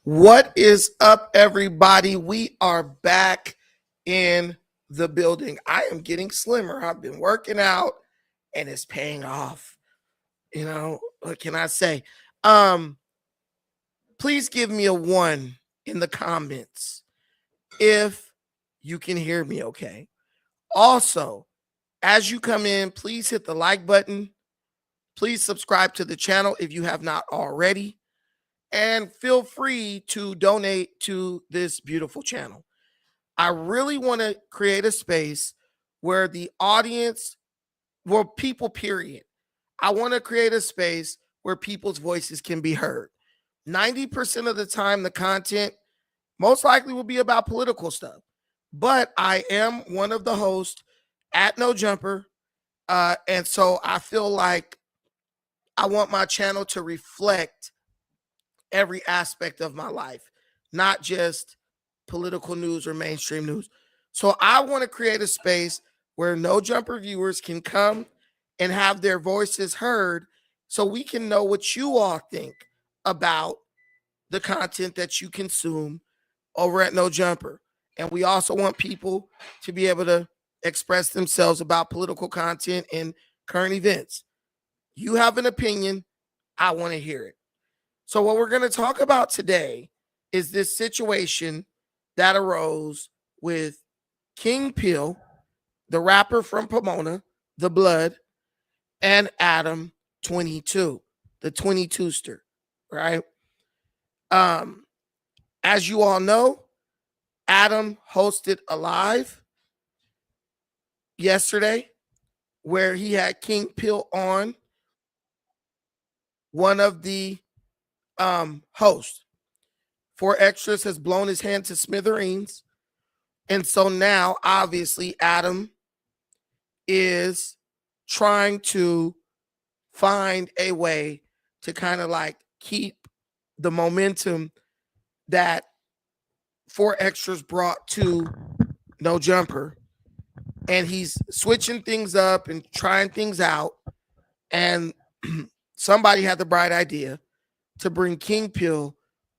What is up, everybody? We are back in the building. I am getting slimmer. I've been working out and it's paying off. You know, what can I say? Please give me a 1 in the comments if you can hear me okay. Also, as you come in, please hit the like button. Please subscribe to the channel if you have not already. And feel free to donate to this beautiful channel. I really want to create a space where the audience, well, people, period. I want to create a space where people's voices can be heard. 90% of the time, the content most likely will be about political stuff. But I am one of the hosts at No Jumper. And so I feel like I want my channel to reflect every aspect of my life, not just political news or mainstream news. So I want to create a space where No Jumper viewers can come and have their voices heard so we can know what you all think about the content that you consume over at No Jumper. And we also want people to be able to express themselves about political content and current events. You have an opinion, I want to hear it. So what we're going to talk about today is this situation that arose with King Pill, the rapper from Pomona, The Blood, and Adam22, the 22ster, right? As you all know, Adam hosted a live yesterday where he had King Pill on, one of the host. 4Extras has blown his hand to smithereens. And so now, obviously, Adam is trying to find a way to kind of like keep the momentum that 4Extras brought to No Jumper. And he's switching things up and trying things out. And somebody had the bright idea to bring King Pill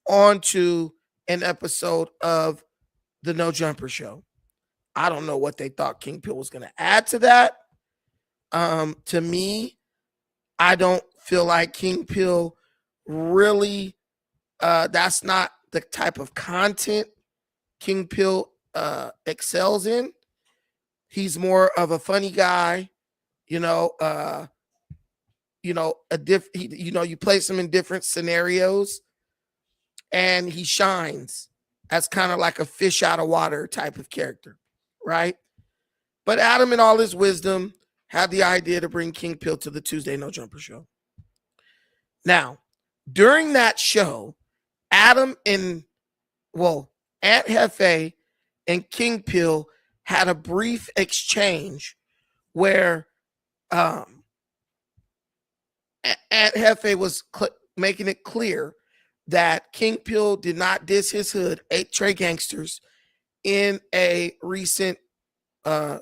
onto an episode of the No Jumper show. I don't know what they thought King Pill was going to add to that. To me, I don't feel like King Pill really, that's not the type of content King Pill excels in. He's more of a funny guy, you place him in different scenarios and he shines as kind of like a fish out of water type of character, right? But Adam, in all his wisdom, had the idea to bring King Pill to the Tuesday No Jumper show. Now, during that show, Adam and, Aunt Hefe and King Pill had a brief exchange where Aunt Hefe was making it clear that King Pill did not diss his hood, 8 Trey Gangsters, in a recent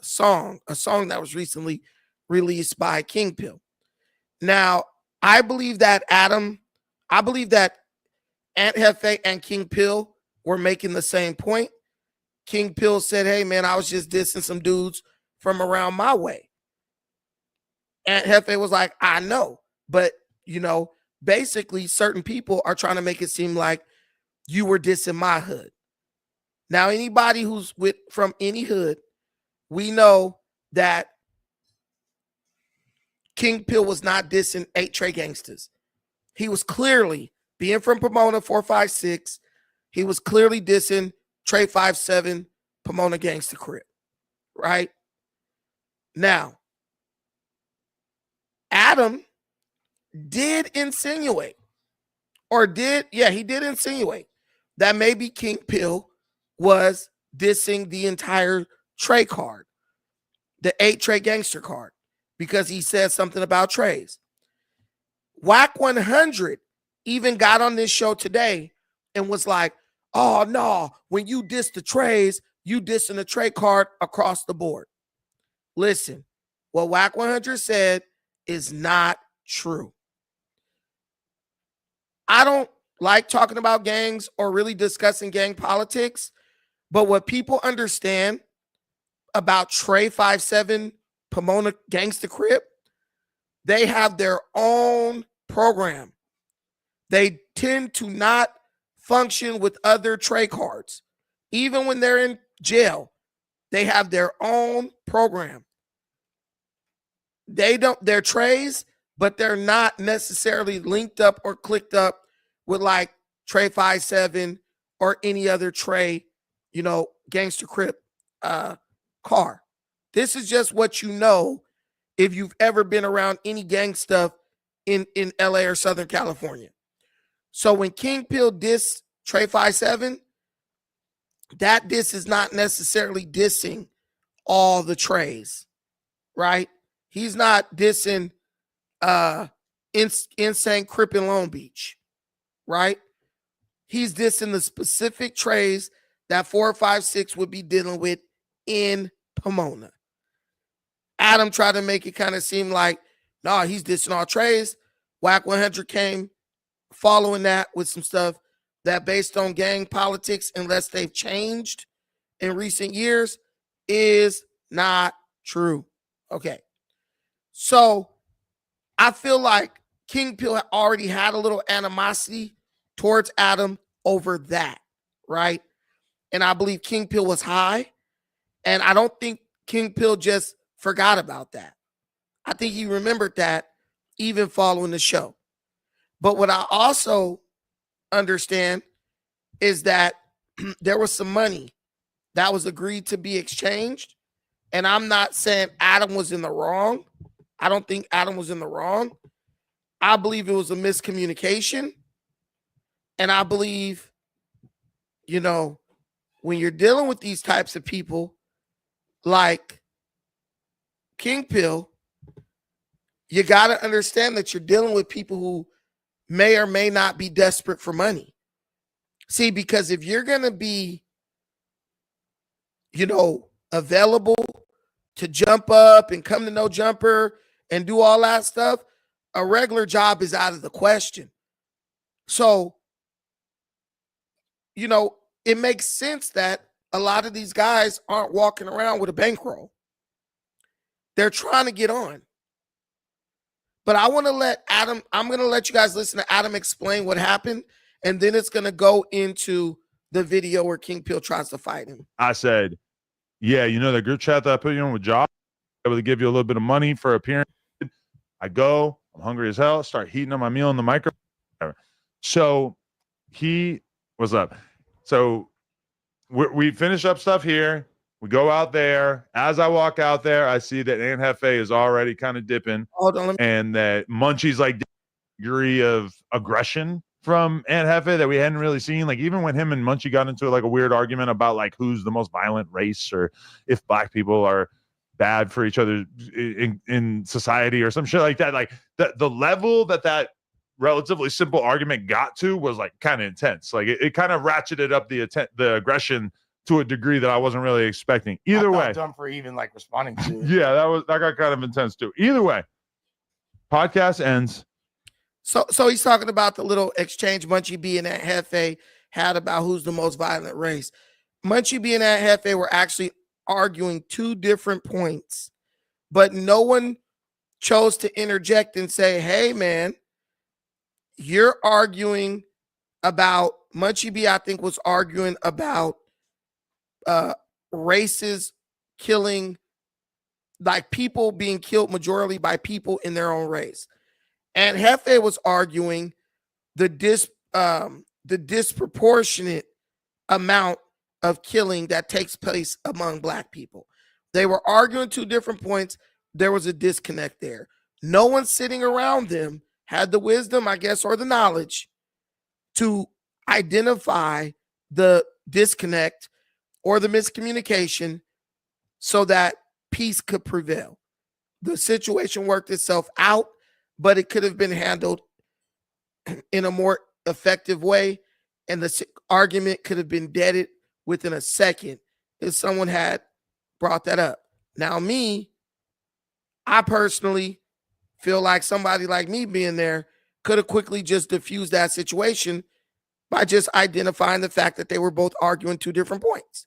song that was recently released by King Pill. Now, I believe that Aunt Hefe and King Pill were making the same point. King Pill said, hey, man, I was just dissing some dudes from around my way. Aunt Hefe was like, I know, but, basically certain people are trying to make it seem like you were dissing my hood. Now, anybody who's from any hood, we know that King Pill was not dissing 8 Trey Gangsters. He was clearly, being from Pomona 456, he was clearly dissing Trey 57 Pomona Gangster Crip, right? Now, Adam did insinuate that maybe King Pill was dissing the entire Trey card, the 8 Trey Gangster card, because he said something about Treys. Whack 100 even got on this show today and was like, oh no, when you diss the Treys, you dissing the Trey card across the board. Listen, what Whack 100 said is not true. I don't like talking about gangs or really discussing gang politics. But what people understand about Trey 5'7", Pomona Gangsta Crip, they have their own program. They tend to not function with other Trey cards. Even when they're in jail, they have their own program. They're Treys, but they're not necessarily linked up or clicked up with like Trey 5'7" or any other Trey, Gangster Crip car. This is just what you know if you've ever been around any gang stuff in LA or Southern California. So when King Pill dissed Trey 5'7", that diss is not necessarily dissing all the Treys, right? He's not dissing Insane Crip in Long Beach, right? He's dissing the specific Treys that 456 would be dealing with in Pomona. Adam tried to make it kind of seem like, no, he's dissing all Treys. Whack 100 came following that with some stuff that based on gang politics, unless they've changed in recent years, is not true. Okay. So I feel like King Pill already had a little animosity towards Adam over that, right? And I believe King Pill was high. And I don't think King Pill just forgot about that. I think he remembered that even following the show. But what I also understand is that there was some money that was agreed to be exchanged. And I'm not saying Adam was in the wrong. I don't think Adam was in the wrong. I believe it was a miscommunication. And I believe, when you're dealing with these types of people like King Pill, you got to understand that you're dealing with people who may or may not be desperate for money. See, because if you're going to be, available to jump up and come to no jumper and do all that stuff, a regular job is out of the question. So, it makes sense that a lot of these guys aren't walking around with a bankroll. They're trying to get on. But I want to let Adam, I'm going to let you guys listen to Adam explain what happened, and then it's going to go into the video where King Pill tries to fight him. I said, yeah, the group chat that I put you on with Josh, able to give you a little bit of money for a period. I go, I'm hungry as hell, start heating up my meal in the microwave. So what's up? So we finish up stuff here. We go out there. As I walk out there, I see that Aunt Hefe is already kind of dipping. Hold on, and that Munchie's like degree of aggression from Aunt Hefe that we hadn't really seen. Like even when him and Munchie got into like a weird argument about like who's the most violent race or if black people are bad for each other in society or some shit like that. Like the level that relatively simple argument got to was like kind of intense. Like it kind of ratcheted up the aggression to a degree that I wasn't really expecting. Either way, dumb for even like responding to. Yeah, that got kind of intense too. Either way, podcast ends. So he's talking about the little exchange Munchie B and Aunt Hefe had about who's the most violent race. Munchie B and Aunt Hefe were actually arguing two different points, but no one chose to interject and say, hey man, you're arguing about, Munchie B I think was arguing about races killing, like people being killed majorly by people in their own race. And Hefe was arguing the disproportionate amount of killing that takes place among black people. They were arguing two different points. There was a disconnect there. No one sitting around them had the wisdom, I guess, or the knowledge to identify the disconnect or the miscommunication so that peace could prevail. The situation worked itself out, but it could have been handled in a more effective way, and the argument could have been deaded within a second if someone had brought that up. Now, I personally feel like somebody like me being there could have quickly just diffused that situation by just identifying the fact that they were both arguing two different points.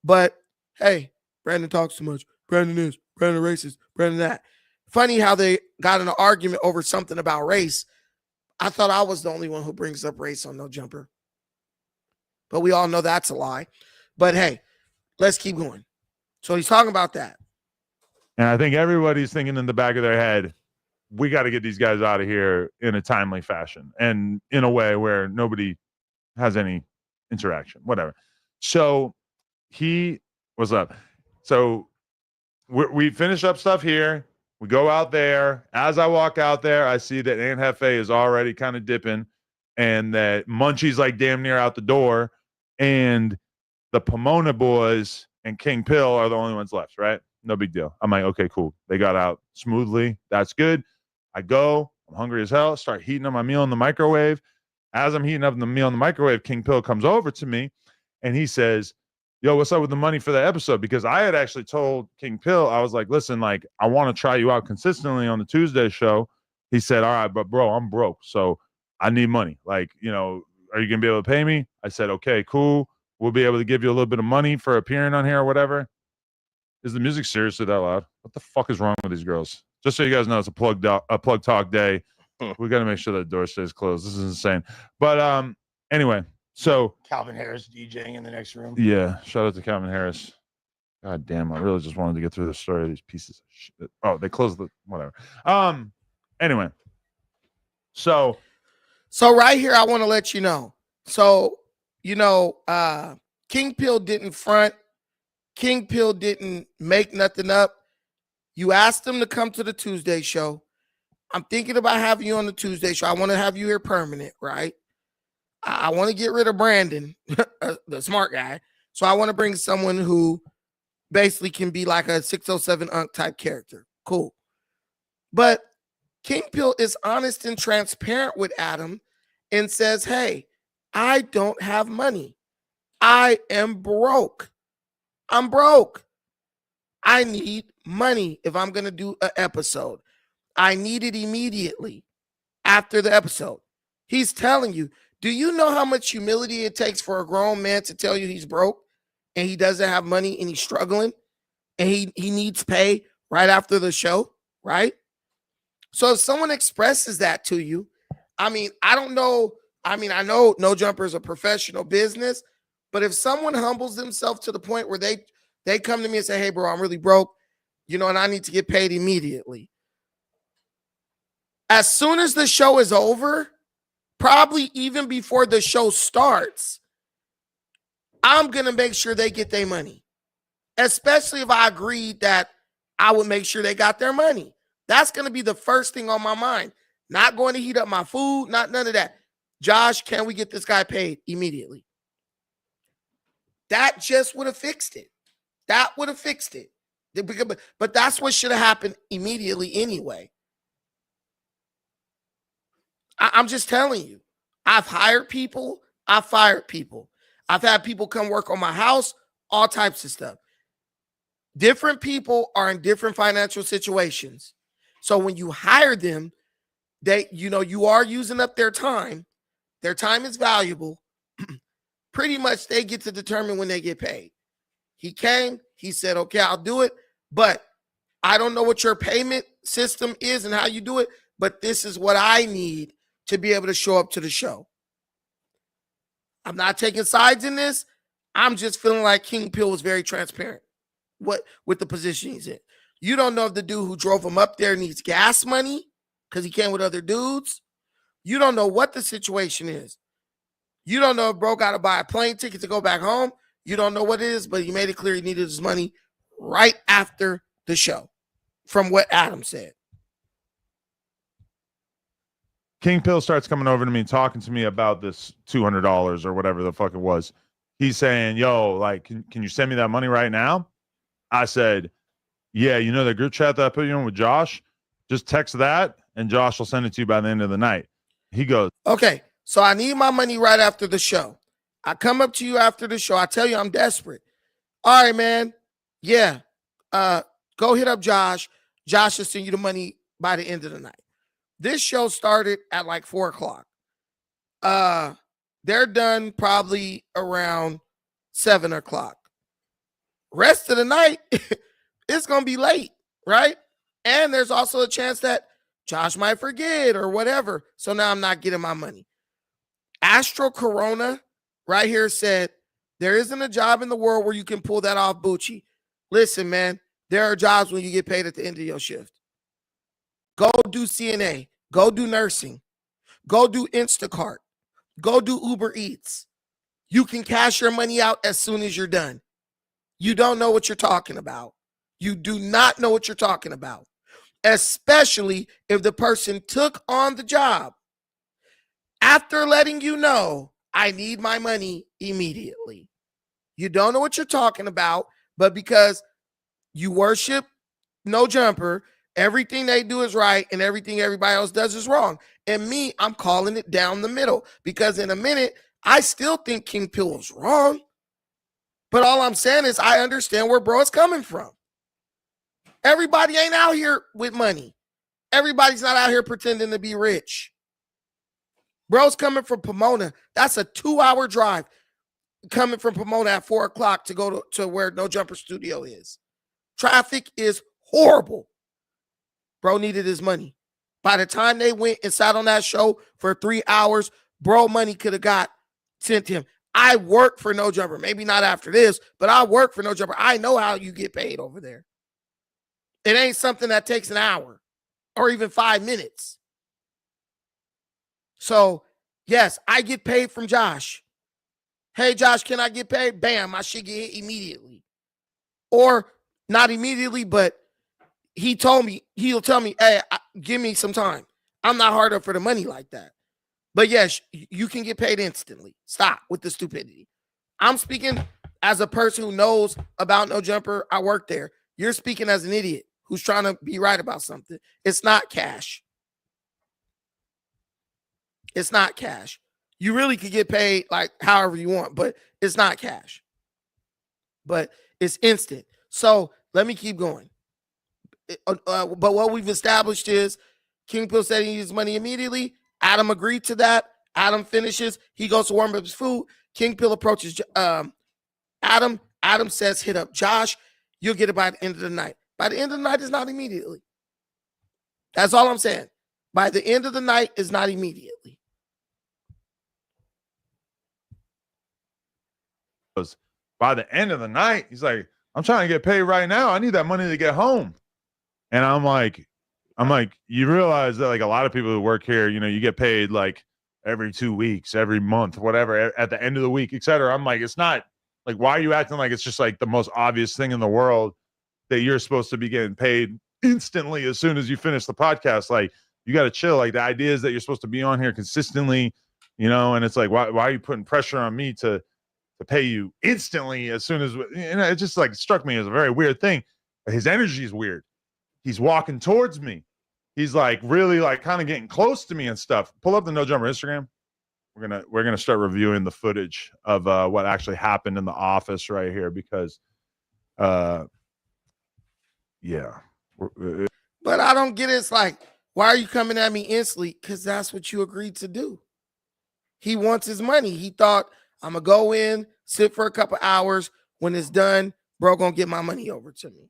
But hey, Brandon talks too much. Brandon is, Brandon racist, Brandon that. Funny how they got in an argument over something about race. I thought I was the only one who brings up race on No Jumper. But we all know that's a lie. But hey, let's keep going. So he's talking about that. And I think everybody's thinking in the back of their head, we got to get these guys out of here in a timely fashion and in a way where nobody has any interaction, whatever. So what's up? So we finish up stuff here. We go out there. As I walk out there, I see that Aunt Hefe is already kind of dipping and that Munchie's like damn near out the door. And the Pomona boys and King Pill are the only ones left, right? No big deal. I'm like, okay, cool. They got out smoothly. That's good. I go. I'm hungry as hell. Start heating up my meal in the microwave. As I'm heating up the meal in the microwave, King Pill comes over to me and he says, yo, what's up with the money for the episode? Because I had actually told King Pill, I was like, listen, like, I want to try you out consistently on the Tuesday show. He said, all right, but bro, I'm broke. So I need money. Like, you know, are you going to be able to pay me? I said, okay, cool. We'll be able to give you a little bit of money for appearing on here or whatever. Is the music seriously that loud? What the fuck is wrong with these girls? Just so you guys know, it's a plug talk day. We got to make sure that door stays closed. This is insane. But anyway, so Calvin Harris DJing in the next room. Yeah, shout out to Calvin Harris. God damn, I really just wanted to get through the story of these pieces of shit. Oh, they closed the whatever. Anyway, so right here, I want to let you know. So, you know, King Pill didn't front. King Pill didn't make nothing up. You asked him to come to the Tuesday show. I'm thinking about having you on the Tuesday show. I want to have you here permanent, right? I want to get rid of Brandon, the smart guy. So I want to bring someone who basically can be like a 607 Unk type character. Cool. But King Pill is honest and transparent with Adam and says, hey, I don't have money. I am broke. I'm broke. I need money if I'm going to do an episode. I need it immediately after the episode. He's telling you, do you know how much humility it takes for a grown man to tell you he's broke and he doesn't have money and he's struggling and he needs pay right after the show, right? So if someone expresses that to you, I mean, I don't know. I mean, I know No Jumper is a professional business, but if someone humbles themselves to the point where they come to me and say, hey, bro, I'm really broke, you know, and I need to get paid immediately. As soon as the show is over, probably even before the show starts, I'm going to make sure they get their money, especially if I agreed that I would make sure they got their money. That's going to be the first thing on my mind. Not going to heat up my food, not none of that. Josh, can we get this guy paid immediately? That just would have fixed it. That would have fixed it. But that's what should have happened immediately anyway. I'm just telling you. I've hired people. I've fired people. I've had people come work on my house, all types of stuff. Different people are in different financial situations. So when you hire them, you are using up their time. Their time is valuable. Pretty much they get to determine when they get paid. He came, he said, okay, I'll do it. But I don't know what your payment system is and how you do it, but this is what I need to be able to show up to the show. I'm not taking sides in this. I'm just feeling like King Pill was very transparent with the position he's in. You don't know if the dude who drove him up there needs gas money because he came with other dudes. You don't know what the situation is. You don't know if bro got to buy a plane ticket to go back home. You don't know what it is, but he made it clear he needed his money right after the show, from what Adam said. King Pill starts coming over to me, talking to me about this $200 or whatever the fuck it was. He's saying, yo, like, can you send me that money right now? I said, yeah, you know the group chat that I put you in with Josh? Just text that, and Josh will send it to you by the end of the night. He goes, okay, so I need my money right after the show. I come up to you after the show. I tell you I'm desperate. All right, man. Yeah. Go hit up Josh. Josh will send you the money by the end of the night. This show started at like 4:00. They're done probably around 7 o'clock. Rest of the night, it's going to be late, right? And there's also a chance that Josh might forget or whatever. So now I'm not getting my money. Astro Corona right here said, there isn't a job in the world where you can pull that off, Bucci. Listen, man, there are jobs when you get paid at the end of your shift. Go do CNA. Go do nursing. Go do Instacart. Go do Uber Eats. You can cash your money out as soon as you're done. You don't know what you're talking about. You do not know what you're talking about, especially if the person took on the job after letting you know, I need my money immediately. You don't know what you're talking about, but because you worship No Jumper, everything they do is right and everything everybody else does is wrong. And me, I'm calling it down the middle because in a minute, I still think King Pill is wrong. But all I'm saying is I understand where bro is coming from. Everybody ain't out here with money. Everybody's not out here pretending to be rich. Bro's coming from Pomona. That's a 2-hour drive coming from Pomona at 4 o'clock to go to where No Jumper Studio is. Traffic is horrible. Bro needed his money. By the time they went and sat on that show for 3 hours, bro money could have got sent to him. I work for No Jumper. Maybe not after this, but I work for No Jumper. I know how you get paid over there. It ain't something that takes an hour or even 5 minutes. So, yes, I get paid from Josh. Hey, Josh, can I get paid? Bam, I should get hit immediately. Or not immediately, but he'll tell me, hey, give me some time. I'm not hard up for the money like that. But yes, you can get paid instantly. Stop with the stupidity. I'm speaking as a person who knows about No Jumper. I work there. You're speaking as an idiot who's trying to be right about something. It's not cash. It's not cash. You really could get paid like however you want, but it's not cash. But it's instant. So let me keep going. But what we've established is King Pill said he needs money immediately. Adam agreed to that. Adam finishes. He goes to warm up his food. King Pill approaches Adam. Adam says, hit up Josh. You'll get it by the end of the night. By the end of the night is not immediately. That's all I'm saying. By the end of the night is not immediately. By the end of the night, he's like, I'm trying to get paid right now. I need that money to get home. And I'm like, you realize that like a lot of people who work here, you know, you get paid like every 2 weeks, every month, whatever, at the end of the week, etc. I'm like, it's not like, why are you acting like it's just like the most obvious thing in the world that you're supposed to be getting paid instantly as soon as you finish the podcast? Like, you got to chill. Like, the idea is that you're supposed to be on here consistently, you know, and it's like, why are you putting pressure on me to pay you instantly as soon as, you know, it just like struck me as a very weird thing. His energy is weird. He's walking towards me. He's like really like kind of getting close to me and stuff. Pull up the No Jumper Instagram. We're gonna start reviewing the footage of what actually happened in the office right here because, yeah. But I don't get it. It's like, why are you coming at me instantly? Because that's what you agreed to do. He wants his money. He thought, I'm gonna go in, sit for a couple hours. When it's done, bro, gonna get my money over to me.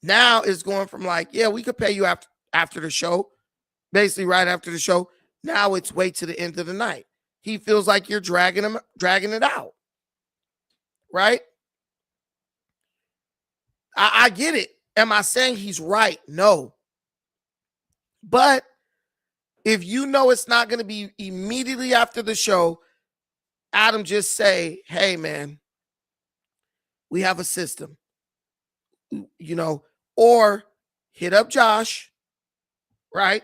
Now it's going from like, yeah, we could pay you after the show, basically right after the show. Now it's wait to the end of the night. He feels like you're dragging it out, right? I get it. Am I saying he's right? No. But if you know it's not going to be immediately after the show, Adam, just say, hey, man, we have a system, you know, or hit up Josh, right?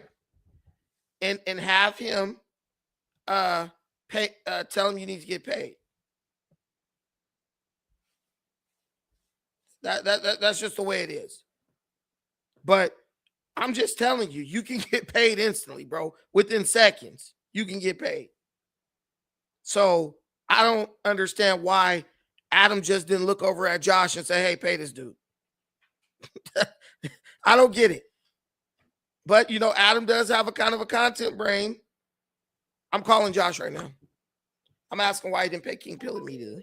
And have him pay, tell him you need to get paid. That's just the way it is. But I'm just telling you, you can get paid instantly, bro. Within seconds, you can get paid. So I don't understand why Adam just didn't look over at Josh and say, hey, pay this dude. I don't get it. But, you know, Adam does have a kind of a content brain. I'm calling Josh right now. I'm asking why he didn't pay King Pill immediately.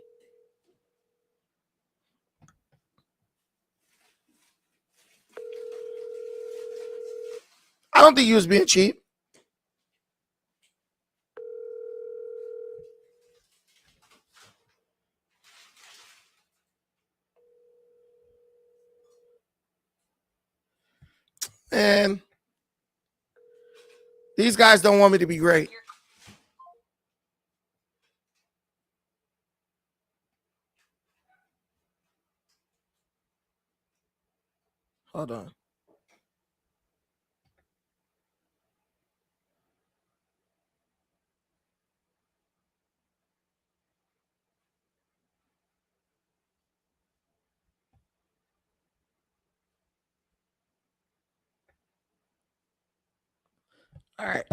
I don't think he was being cheap. And these guys don't want me to be great. Hold on. All right.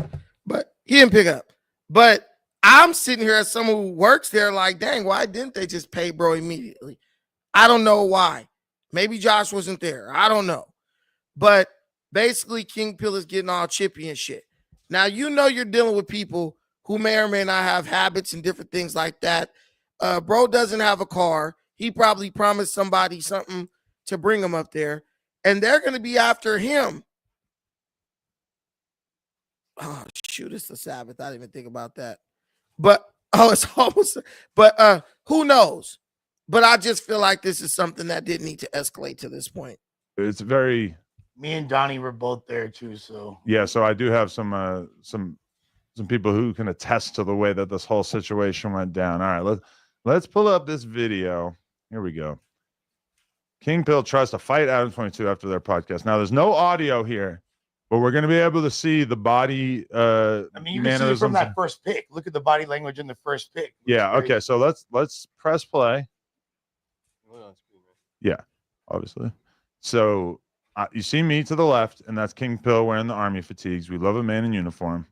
But he didn't pick up. But I'm sitting here as someone who works there like, dang, why didn't they just pay bro immediately? I don't know why. Maybe Josh wasn't there. I don't know. But basically, King Pill is getting all chippy and shit. Now, you know you're dealing with people who may or may not have habits and different things like that. Bro doesn't have a car. He probably promised somebody something to bring him up there. And they're going to be after him. Oh, shoot, it's the Sabbath. I didn't even think about that. But, it's almost, but who knows? But I just feel like this is something that didn't need to escalate to this point. It's very... Me and Donnie were both there too, so yeah. So I do have some people who can attest to the way that this whole situation went down. All right, let's pull up this video. Here we go. King Pill tries to fight Adam22 after their podcast. Now there's no audio here, but we're going to be able to see the body. I mean, you can see it from that first pick. Look at the body language in the first pick. Yeah. Okay. So let's press play. Yeah, obviously. So you see me to the left, and that's King Pill wearing the army fatigues. We love a man in uniform.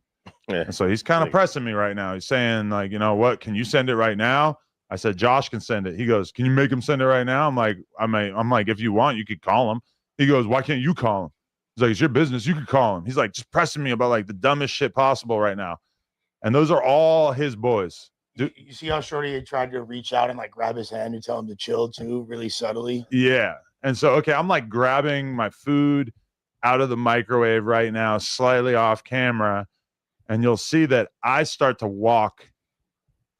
Yeah. And so he's kind of pressing me right now. He's saying, like, you know what? Can you send it right now? I said, Josh can send it. He goes, can you make him send it right now? I'm like, if you want, you could call him. He goes, why can't you call him? He's like, it's your business. You could call him. He's like, just pressing me about like the dumbest shit possible right now. And those are all his boys. You see how Shorty tried to reach out and like grab his hand and tell him to chill too, really subtly? Yeah. And so, okay, I'm like grabbing my food out of the microwave right now, slightly off camera. And you'll see that I start to walk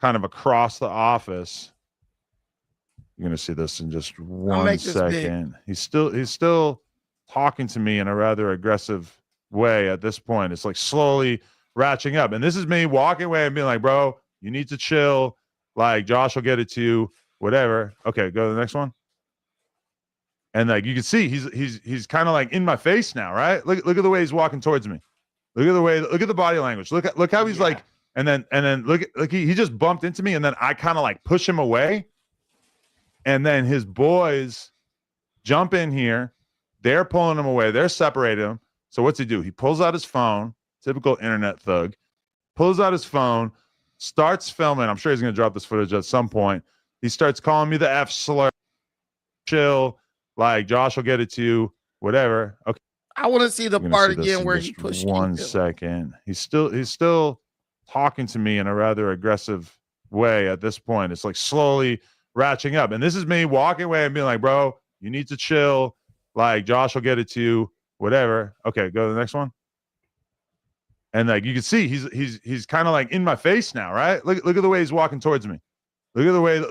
kind of across the office. You're going to see this in just 1 second. He's still talking to me in a rather aggressive way at this point. It's like slowly ratcheting up. And this is me walking away and being like, bro, you need to chill. Like, Josh will get it to you, whatever. Okay, go to the next one. And like you can see, he's kind of like in my face now, right? Look at the way he's walking towards me. Look at the body language. Look how he's like, and then look he just bumped into me, and then I kind of like push him away. And then his boys jump in here. They're pulling him away. They're separating him. So what's he do? He pulls out his phone, typical internet thug, pulls out his phone, starts filming. I'm sure he's going to drop this footage at some point. He starts calling me the F slur, chill, like Josh will get it to you, whatever. Okay. I want to see the part again where he pushed 1 second. He's still talking to me in a rather aggressive way at this point. It's like slowly ratcheting up. And this is me walking away and being like, bro, you need to chill. Like, Josh will get it to you, whatever. Okay, go to the next one. And like you can see, he's kind of like in my face now, right? Look at the way he's walking towards me. Look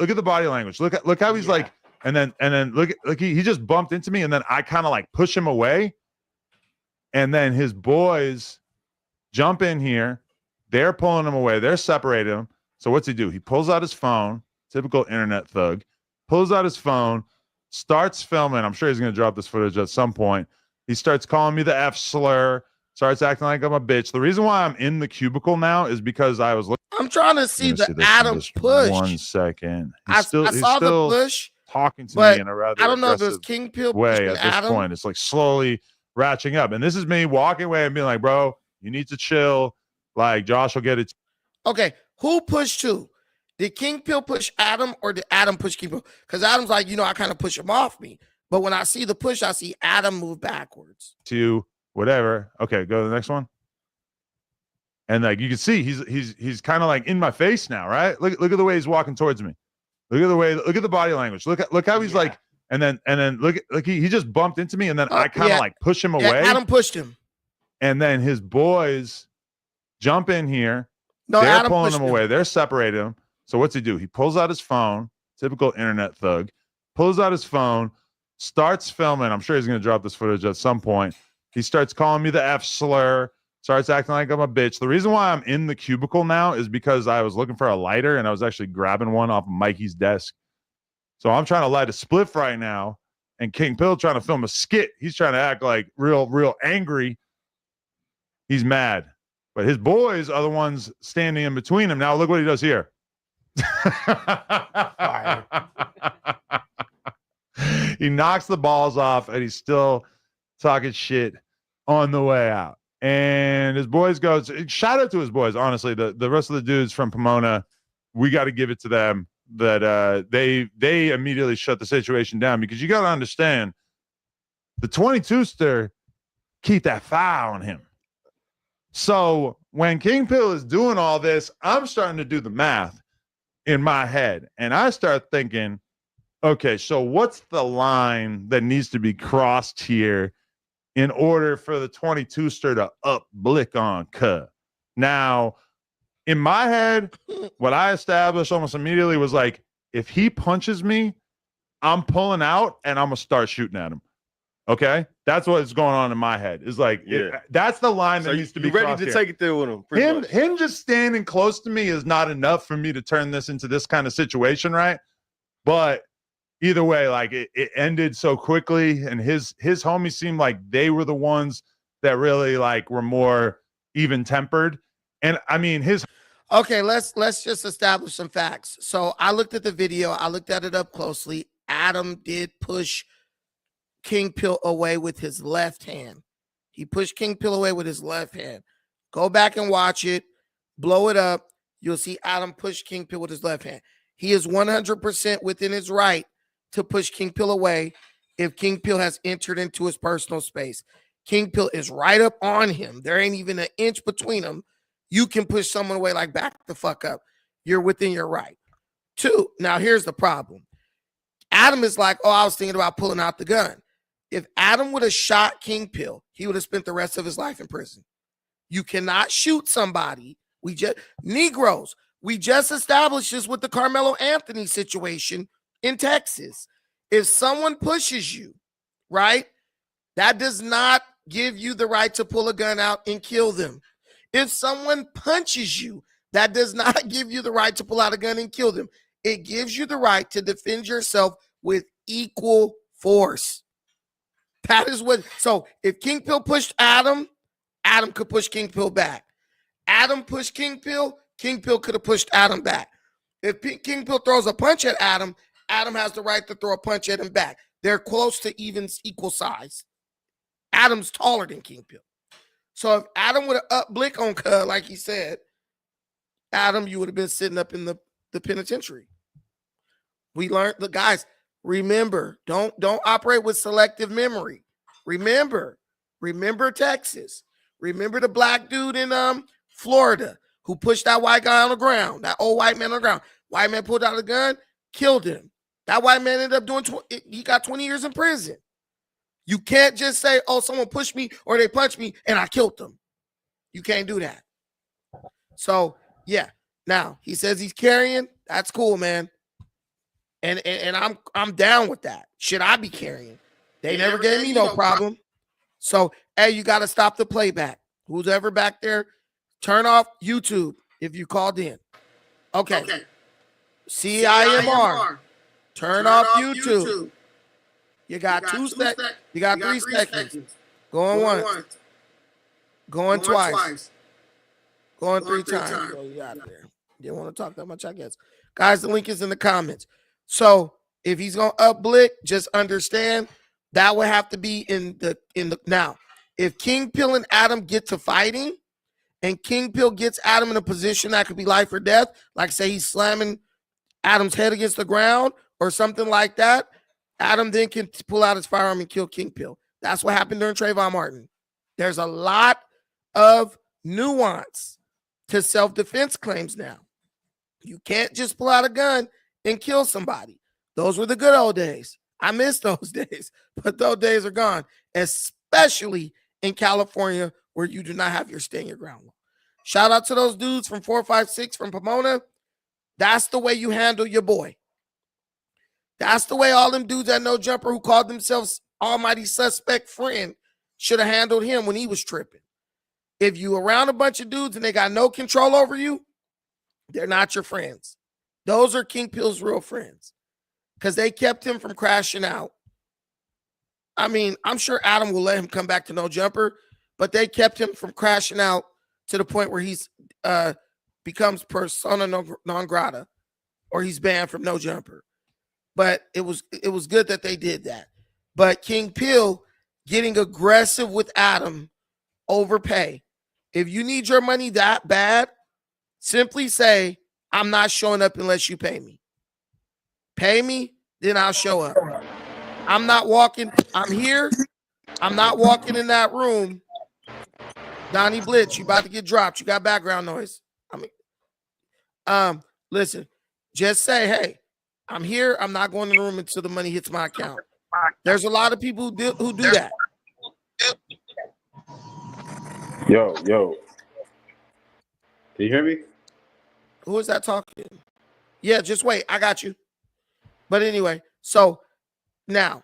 at the body language. Look how he's like, and then look he just bumped into me, and then I kind of like push him away. And then his boys jump in here. They're pulling him away. They're separating him. So what's he do? He pulls out his phone, typical internet thug, pulls out his phone, starts filming. I'm sure he's going to drop this footage at some point. He starts calling me the F slur, starts acting like I'm a bitch. The reason why I'm in the cubicle now is because I was looking. I'm trying to see the Adam push. 1 second. I saw the push. Talking to me in a rather I don't know if it was King Pill way at this point. It's like slowly ratcheting up. And this is me walking away and being like, bro, you need to chill. Like, Josh will get it. Okay, who pushed who? Did King Pill push Adam, or did Adam push King Pill? Because Adam's like, I kind of push him off me. But when I see the push, I see Adam move backwards. To whatever. Okay, go to the next one. And like you can see, he's kind of like in my face now, right? Look at the way he's walking towards me. Look at the body language. Look how he's like, and then look he just bumped into me, and then I kind of like push him away. Adam pushed him. And then his boys jump in here. No, they're Adam pulling pushed him away. They're separating him. So what's he do? He pulls out his phone, typical internet thug, pulls out his phone, starts filming. I'm sure he's going to drop this footage at some point. He starts calling me the F slur, starts acting like I'm a bitch. The reason why I'm in the cubicle now is because I was looking for a lighter and I was actually grabbing one off of Mikey's desk. So I'm trying to light a spliff right now, and King Pill trying to film a skit. He's trying to act like real angry. He's mad. But his boys are the ones standing in between him. Now look what he does here. He knocks the balls off, and he's still talking shit on the way out. And his boys go, shout out to his boys, honestly. The rest of the dudes from Pomona, we got to give it to them that they immediately shut the situation down, because you got to understand, the 22ster keep that fire on him. So when King Pill is doing all this, I'm starting to do the math in my head, and I start thinking, okay, so what's the line that needs to be crossed here in order for the 22ster to up blick on Cuh? Now, in my head, what I established almost immediately was like, if he punches me, I'm pulling out and I'm going to start shooting at him. Okay? That's what's going on in my head. It's like, that's the line that needs to be ready to take it there with him. Him just standing close to me is not enough for me to turn this into this kind of situation, right? But either way, like it ended so quickly, and his homies seemed like they were the ones that really like were more even tempered. And I mean, Okay, let's just establish some facts. So I looked at the video. I looked at it up closely. Adam did push King Pill away with his left hand. He pushed King Pill away with his left hand. Go back and watch it. Blow it up. You'll see Adam push King Pill with his left hand. He is 100% within his right to push King Pill away if King Pill has entered into his personal space. King Pill is right up on him. There ain't even an inch between them. You can push someone away, like, back the fuck up. You're within your right. 2, now here's the problem. Adam is like, oh, I was thinking about pulling out the gun. If Adam would have shot King Pill, he would have spent the rest of his life in prison. You cannot shoot somebody. Negroes, we just established this with the Carmelo Anthony situation in Texas. If someone pushes you, right, that does not give you the right to pull a gun out and kill them. If someone punches you, that does not give you the right to pull out a gun and kill them. It gives you the right to defend yourself with equal force. That is what. So if King Pill pushed Adam, Adam could push King Pill back. Adam pushed King Pill could have pushed Adam back. If King Pill throws a punch at Adam, Adam has the right to throw a punch at him back. They're close to equal size. Adam's taller than King Pill. So if Adam would have up blick on Cuh, like he said, Adam, you would have been sitting up in the penitentiary. We learned, the guys, remember, don't operate with selective memory. Remember Texas. Remember the black dude in Florida who pushed that white guy on the ground, that old white man on the ground. White man pulled out a gun, killed him. That white man ended up he got 20 years in prison. You can't just say, oh, someone pushed me or they punched me and I killed them. You can't do that. So, yeah. Now, he says he's carrying. That's cool, man. And I'm down with that. Should I be carrying? They never gave me no problem. So, hey, you got to stop the playback. Who's ever back there, turn off YouTube if you called in. Okay. CIMR. Turn off YouTube. You got 2 seconds. You got 3 seconds. Going once. Going twice. Going 3 times. Oh, you out there. Didn't want to talk that much, I guess. Guys, the link is in the comments. So if he's gonna up blick, just understand that would have to be in the now. If King Pill and Adam get to fighting, and King Pill gets Adam in a position that could be life or death, like say he's slamming Adam's head against the ground or something like that, Adam then can pull out his firearm and kill King Pill. That's what happened during Trayvon Martin. There's a lot of nuance to self-defense claims now. You can't just pull out a gun and kill somebody. Those were the good old days. I miss those days, but those days are gone, especially in California where you do not have your stand your ground law. Shout out to those dudes from 456 from Pomona. That's the way you handle your boy. That's the way all them dudes at No Jumper who called themselves Almighty Suspect Friend should have handled him when he was tripping. If you around a bunch of dudes and they got no control over you, they're not your friends. Those are King Pill's real friends because they kept him from crashing out. I mean, I'm sure Adam will let him come back to No Jumper, but they kept him from crashing out to the point where he's becomes persona non grata or he's banned from No Jumper. But it was good that they did that. But King Pill getting aggressive with Adam over pay. If you need your money that bad, simply say, I'm not showing up unless you pay me. Pay me, then I'll show up. I'm not walking. I'm here. I'm not walking in that room. Donnie Blitz, you about to get dropped. You got background noise. Listen, just say, hey, I'm here. I'm not going in the room until the money hits my account. There's a lot of people who do that. Yo. Can you hear me? Who is that talking? Yeah, just wait. I got you. But anyway, so now,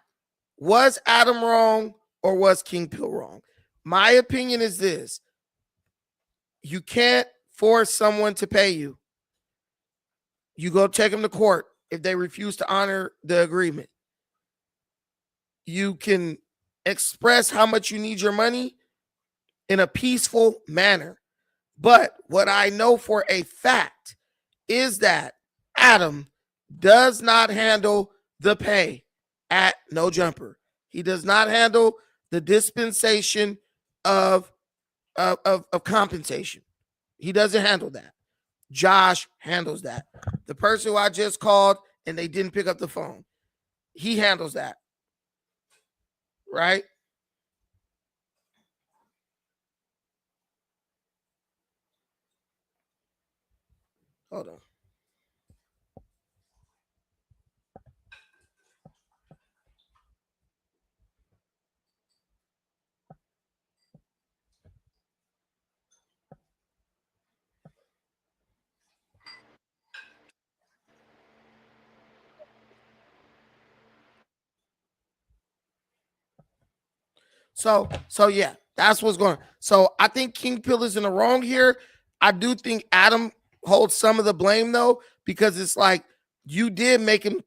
was Adam wrong or was King Pill wrong? My opinion is this. You can't force someone to pay you. You go take them to court if they refuse to honor the agreement. You can express how much you need your money in a peaceful manner. But what I know for a fact is that Adam does not handle the pay at No Jumper. He does not handle the dispensation of compensation. He doesn't handle that. Josh handles that. The person who I just called and they didn't pick up the phone, he handles that. Right? Hold on. So yeah, that's what's going on. So I think King Pill is in the wrong here. I do think Adam holds some of the blame though, because it's like you did make him.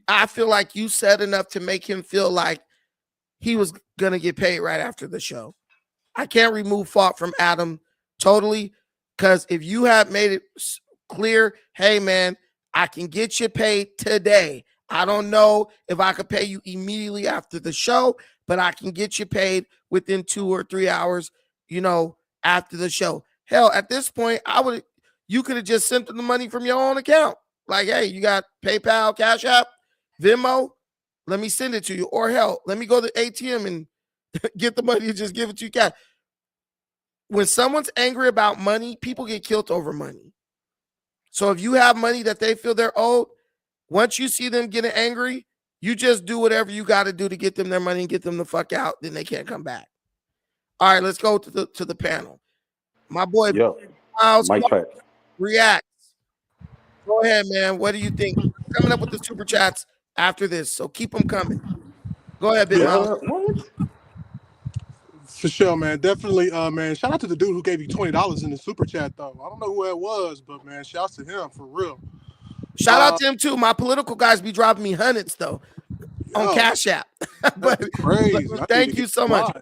I feel like you said enough to make him feel like he was gonna get paid right after the show. I can't remove fault from Adam totally, because if you have made it clear, hey man, I can get you paid today. I don't know if I could pay you immediately after the show, but I can get you paid within 2 or 3 hours, after the show. Hell, at this point, you could have just sent them the money from your own account. Like, hey, you got PayPal, Cash App, Venmo, let me send it to you. Or hell, let me go to the ATM and get the money and just give it to you cash. When someone's angry about money, people get killed over money. So if you have money that they feel they're owed, once you see them getting angry, you just do whatever you got to do to get them their money and get them the fuck out. Then they can't come back. All right, let's go to the panel. My boy, Miles, reacts. Go ahead, man. What do you think? Coming up with the super chats after this, so keep them coming. Go ahead, Big Miles. For sure, man. Definitely, man. Shout out to the dude who gave you $20 in the super chat, though. I don't know who that was, but man, shouts to him for real. Shout out to him too. My political guys be dropping me hundreds though on Cash App. But crazy. Thank you so much.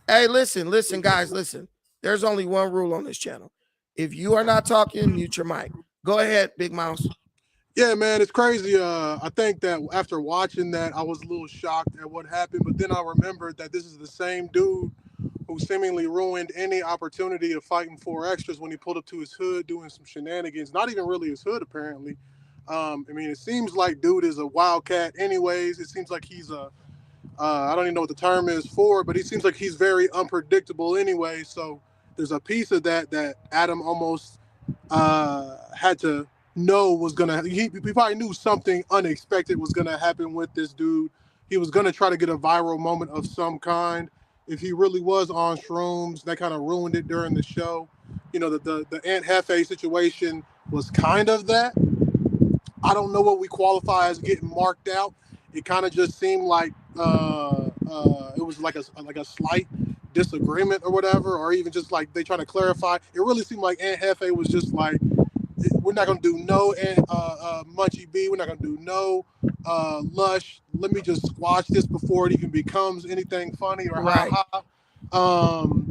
Hey, listen, guys, listen. There's only one rule on this channel. If you are not talking, mute your mic. Go ahead, Big Mouse. Yeah, man, it's crazy. I think that after watching that, I was a little shocked at what happened, but then I remembered that this is the same dude who seemingly ruined any opportunity of fighting 4 extras when he pulled up to his hood doing some shenanigans. Not even really his hood, apparently. I mean, it seems like dude is a wildcat anyways. It seems like he's I don't even know what the term is for, but he seems like he's very unpredictable anyway. So there's a piece of that Adam almost had to know was gonna. He probably knew something unexpected was gonna happen with this dude. He was gonna try to get a viral moment of some kind. If he really was on shrooms, that kind of ruined it during the show. You know, the Aunt Hefe situation was kind of that. I don't know what we qualify as getting marked out. It kind of just seemed like it was like a slight disagreement or whatever, or even just like they trying to clarify. It really seemed like Aunt Hefe was just like, we're not gonna do no Munchie B. We're not gonna do no Lush. Let me just squash this before it even becomes anything funny or Right. ha ha.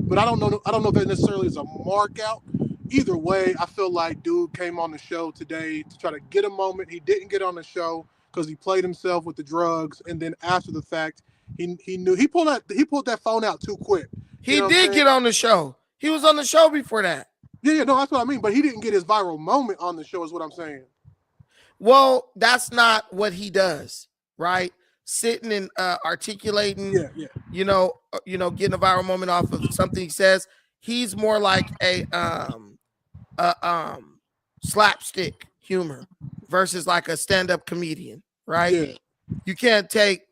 But I don't know if that necessarily is a mark out. Either way, I feel like dude came on the show today to try to get a moment. He didn't get on the show because he played himself with the drugs, and then after the fact, he knew he pulled that phone out too quick. He did get on the show. He was on the show before that. Yeah, no, that's what I mean. But he didn't get his viral moment on the show, is what I'm saying. Well, that's not what he does, right? Sitting and articulating, you know, getting a viral moment off of something he says. He's more like a slapstick humor versus like a stand-up comedian, right? Yeah. You can't take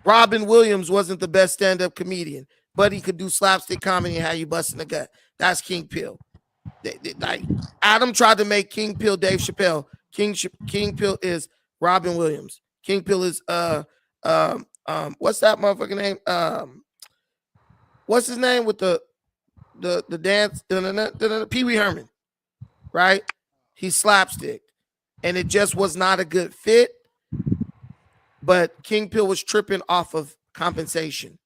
Robin Williams wasn't the best stand-up comedian, but he could do slapstick comedy and how you busting the gut. That's King Pill. Like Adam tried to make King Pill Dave Chappelle. King Pill is Robin Williams. King Pill is what's that motherfucking name? What's his name with the dance? Pee Wee Herman, right? He's slapstick, and it just was not a good fit. But King Pill was tripping off of compensation.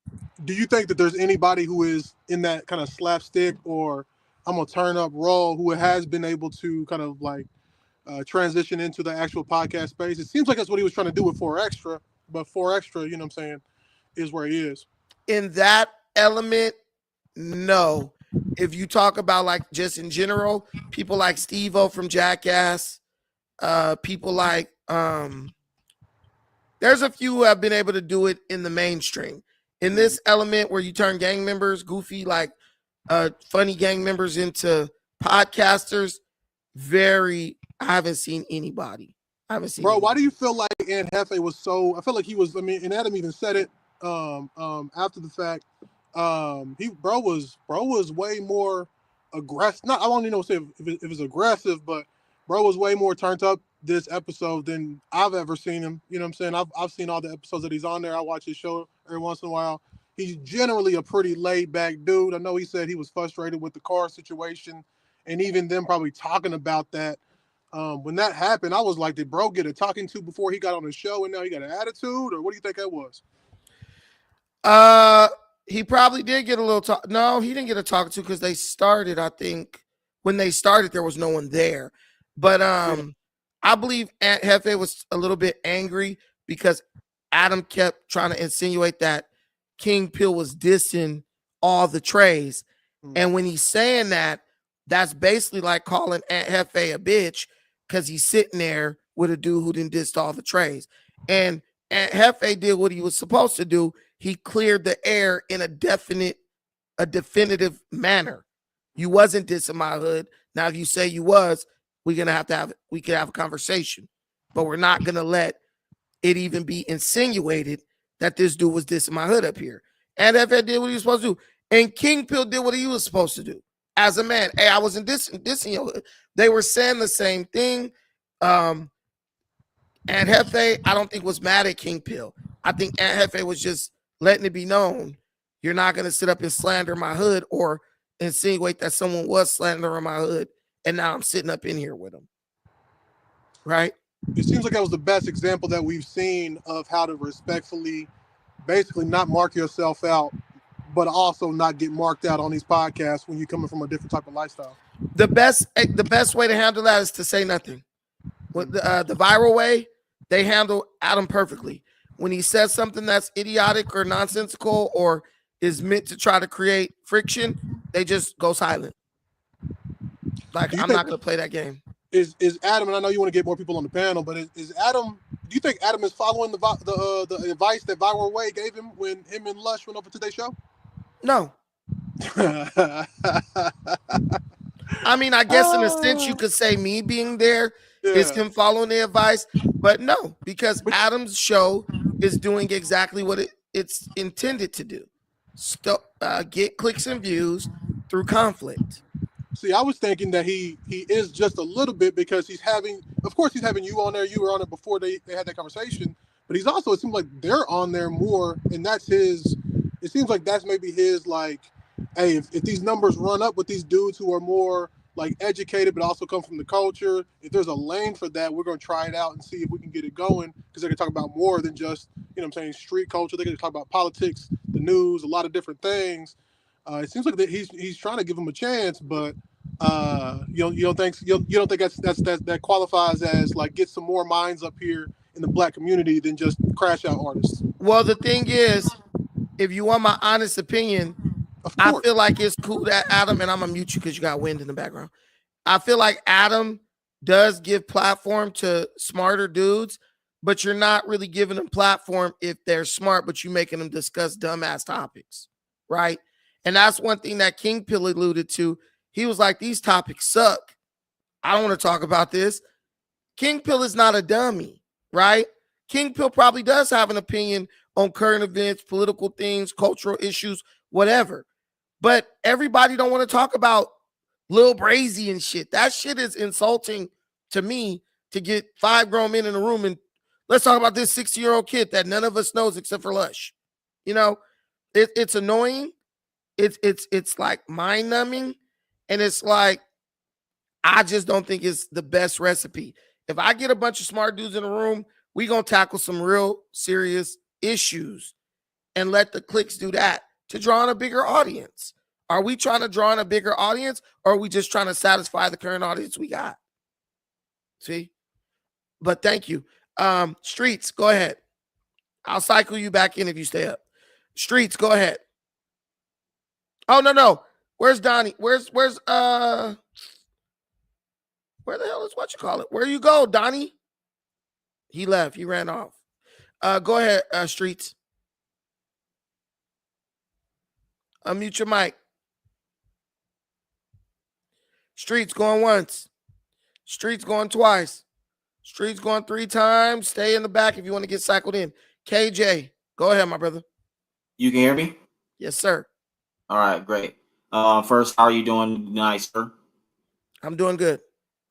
Do you think that there's anybody who is in that kind of slapstick or I'm gonna turn up role who has been able to kind of like transition into the actual podcast space? It seems like that's what he was trying to do with 4 Extra, but 4 Extra, you know what I'm saying, is where he is. In that element, no. If you talk about like just in general, people like Steve-O from Jackass, people like there's a few who have been able to do it in the mainstream. In this element where you turn gang members, goofy, like funny gang members into podcasters, I haven't seen anybody. Bro, why do you feel like Aunt Hefe was so? I feel like he was. I mean, and Adam even said it after the fact. Bro was way more aggressive. Not, I won't even say if it's aggressive, but bro was way more turned up this episode than I've ever seen him. You know what I'm saying? I've seen all the episodes that he's on there. I watch his show every once in a while. He's generally a pretty laid back dude. I know he said he was frustrated with the car situation, and even them probably talking about that. When that happened, I was like, did bro get a talking to before he got on the show and now he got an attitude? Or what do you think that was? He probably did get a little talk. No, he didn't get a talking to because they started, I think, when they started, there was no one there. But I believe Aunt Hefe was a little bit angry because Adam kept trying to insinuate that King Pill was dissing all the trays. And when he's saying that, that's basically like calling Aunt Hefe a bitch because he's sitting there with a dude who didn't diss all the trays. And Aunt Hefe did what he was supposed to do. He cleared the air in a definitive manner. You wasn't dissing my hood. Now, if you say you was, we could have a conversation, but we're not gonna let it even be insinuated that this dude was dissing my hood up here. And Hefe did what he was supposed to do, and King Pill did what he was supposed to do as a man. Hey, I wasn't dissing your hood. They were saying the same thing. And Hefe, I don't think was mad at King Pill. I think Aunt Hefe was just letting it be known you're not going to sit up and slander my hood or insinuate that someone was slandering my hood, and now I'm sitting up in here with them. Right? It seems like that was the best example that we've seen of how to respectfully, basically not mark yourself out, but also not get marked out on these podcasts when you're coming from a different type of lifestyle. The best way to handle that is to say nothing. With the viral way, they handle Adam perfectly. When he says something that's idiotic or nonsensical or is meant to try to create friction, they just go silent. Like, I'm not going to play that game. Is Adam, and I know you want to get more people on the panel, but is Adam, do you think Adam is following the advice that Viral Way gave him when him and Lush went over to their show? No. I mean, I guess in a sense you could say me being there is Yeah. him following the advice, but no, because But Adam's show is doing exactly what it's intended to do. Get clicks and views through conflict. see, I was thinking that he is just a little bit because he's having, of course, he's having you on there. You were on it before they had that conversation, but he's also, it seems like they're on there more, and that's his. It seems like that's maybe his like, hey, if these numbers run up with these dudes who are more like educated but also come from the culture, if there's a lane for that, we're gonna try it out and see if we can get it going because they can talk about more than just what I'm saying, street culture. They can talk about politics, the news, a lot of different things. It seems like that he's trying to give him a chance, but you don't think that qualifies as like get some more minds up here in the black community than just crash out artists. Well, the thing is, if you want my honest opinion, Of I course, feel like it's cool that Adam, and I'm gonna mute you because you got wind in the background. I feel like Adam does give platform to smarter dudes, but you're not really giving them platform if they're smart, but you're making them discuss dumbass topics, right? And that's one thing that King Pill alluded to. He was like, these topics suck. I don't want to talk about this. King Pill is not a dummy, right? King Pill probably does have an opinion on current events, political things, cultural issues, whatever. But everybody don't want to talk about Lil Brazy and shit. That shit is insulting to me to get 5 grown men in a room and let's talk about this 60-year-old kid that none of us knows except for Lush. You know, it's annoying. It's like mind numbing, and it's like I just don't think it's the best recipe. If I get a bunch of smart dudes in a room, we gonna tackle some real serious issues and let the clicks do that to draw in a bigger audience. Are we trying to draw in a bigger audience, or are we just trying to satisfy the current audience we got? See? But thank you. Streets, go ahead. I'll cycle you back in if you stay up. Streets, go ahead. Oh, no. Where's Donnie? Where's where the hell is what you call it? Where you go, Donnie? He left. He ran off. Go ahead, Streets. Unmute your mic. Streets going once. Streets going twice. Streets going 3 times. Stay in the back if you want to get cycled in. KJ, go ahead, my brother. You can hear me? Yes, sir. All right, great. First, how are you doing tonight, sir? I'm doing good.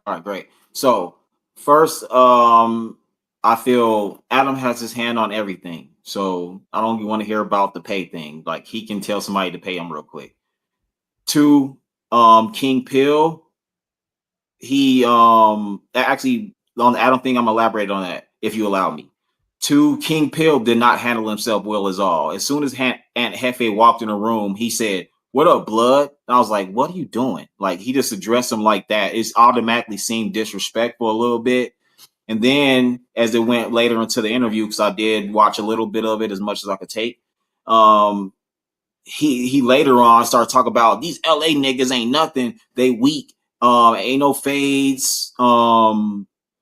All right, great. So first, I feel Adam has his hand on everything. So I don't even want to hear about the pay thing. Like he can tell somebody to pay him real quick. 2, King Pill. He actually on the Adam thing, I'm elaborate on that if you allow me. 2, King Pill did not handle himself well at all. As soon as Aunt Hefe walked in the room, he said, "What up, blood?" And I was like, "What are you doing?" Like he just addressed him like that. It's automatically seemed disrespectful a little bit. And then as it went later into the interview, because I did watch a little bit of it as much as I could take, he later on started talking about these LA niggas ain't nothing. They weak. Ain't no fades.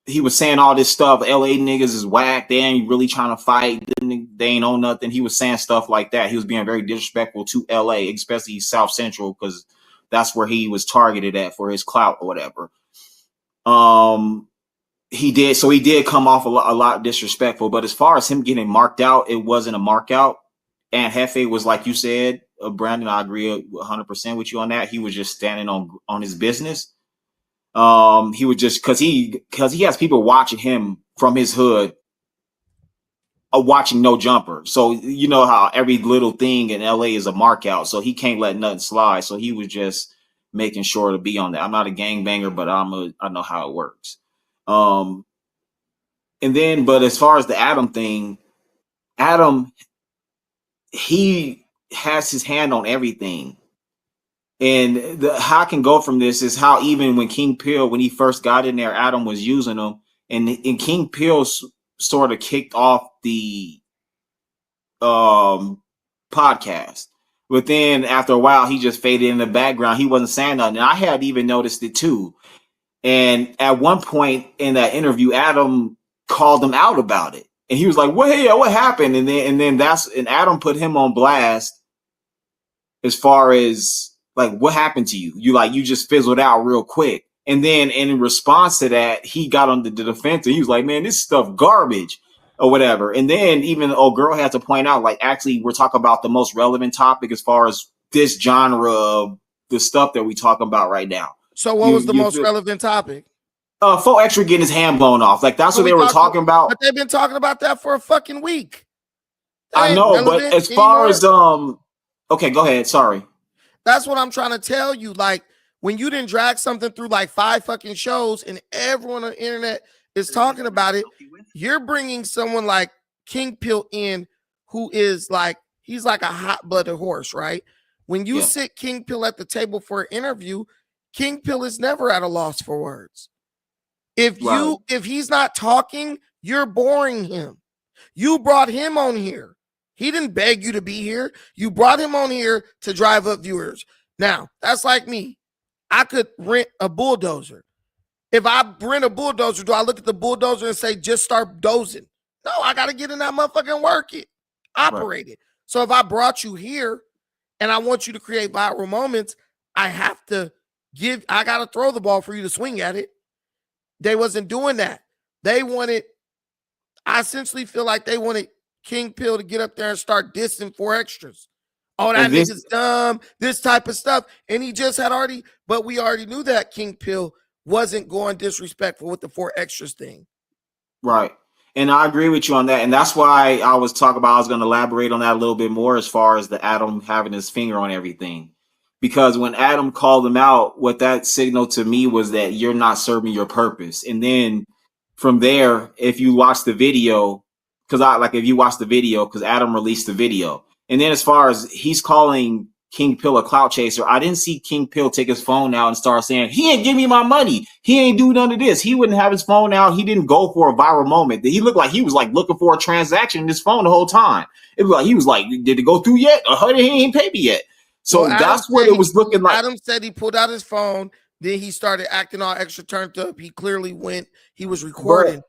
He was saying all this stuff. LA niggas is whack. They ain't really trying to fight. They ain't on nothing. He was saying stuff like that. He was being very disrespectful to LA, especially South Central, because that's where he was targeted at for his clout or whatever. He did come off a lot disrespectful. But as far as him getting marked out, it wasn't a mark out. And Hefe was, like you said, Brandon, I agree 100% with you on that. He was just standing on his business. He would just because he has people watching him from his hood, watching No Jumper. So you know how every little thing in LA is a mark out. So he can't let nothing slide. So he was just making sure to be on that. I'm not a gangbanger, but I know how it works. And then, but as far as the Adam thing, Adam, he has his hand on everything. And how I can go from this is how even when King Pill, when he first got in there, Adam was using him. And King Pill sort of kicked off the podcast. But then after a while, he just faded in the background. He wasn't saying nothing. And I had even noticed it too. And at one point in that interview, Adam called him out about it. And he was like, what happened? And then Adam put him on blast as far as Like, what happened to you? You just fizzled out real quick. And then in response to that, he got on the defense and he was like, man, this stuff garbage or whatever. And then even old girl had to point out, like, actually, we're talking about the most relevant topic as far as this genre of the stuff that we talking about right now. So what was the most relevant topic? 4Extra getting his hand blown off. Like, that's what they were talking about. But they've been talking about that for a fucking week. I know, but as far as okay, go ahead. Sorry. That's what I'm trying to tell you. Like, when you didn't drag something through like 5 fucking shows and everyone on the internet is talking about it, you're bringing someone like King Pill in, who is like, he's like a hot-blooded horse, right? When you sit King Pill at the table for an interview, King Pill is never at a loss for words. If he's not talking, you're boring him. You brought him on here. He didn't beg you to be here. You brought him on here to drive up viewers. Now, that's like me. I could rent a bulldozer. If I rent a bulldozer, do I look at the bulldozer and say, just start dozing? No, I got to get in that motherfucker and work it, operate it. So if I brought you here and I want you to create viral moments, I got to throw the ball for you to swing at it. They wasn't doing that. I essentially feel like they wanted King Pill to get up there and start dissing 4Extras. Oh, that nigga's dumb, this type of stuff. And he just but we already knew that King Pill wasn't going disrespectful with the 4Extras thing. Right. And I agree with you on that. And that's why I was going to elaborate on that a little bit more as far as the Adam having his finger on everything. Because when Adam called him out, what that signaled to me was that you're not serving your purpose. And then from there, if you watch the video, because Adam released the video. And then as far as he's calling King Pill a clout chaser, I didn't see King Pill take his phone out and start saying, he ain't give me my money. He ain't do none of this. He wouldn't have his phone out. He didn't go for a viral moment. He looked like he was like looking for a transaction in his phone the whole time. It was like, he was like, did it go through yet? Or he ain't paid me yet. So that's what it was looking like. Adam said he pulled out his phone. Then he started acting all extra turned up. He clearly he was recording.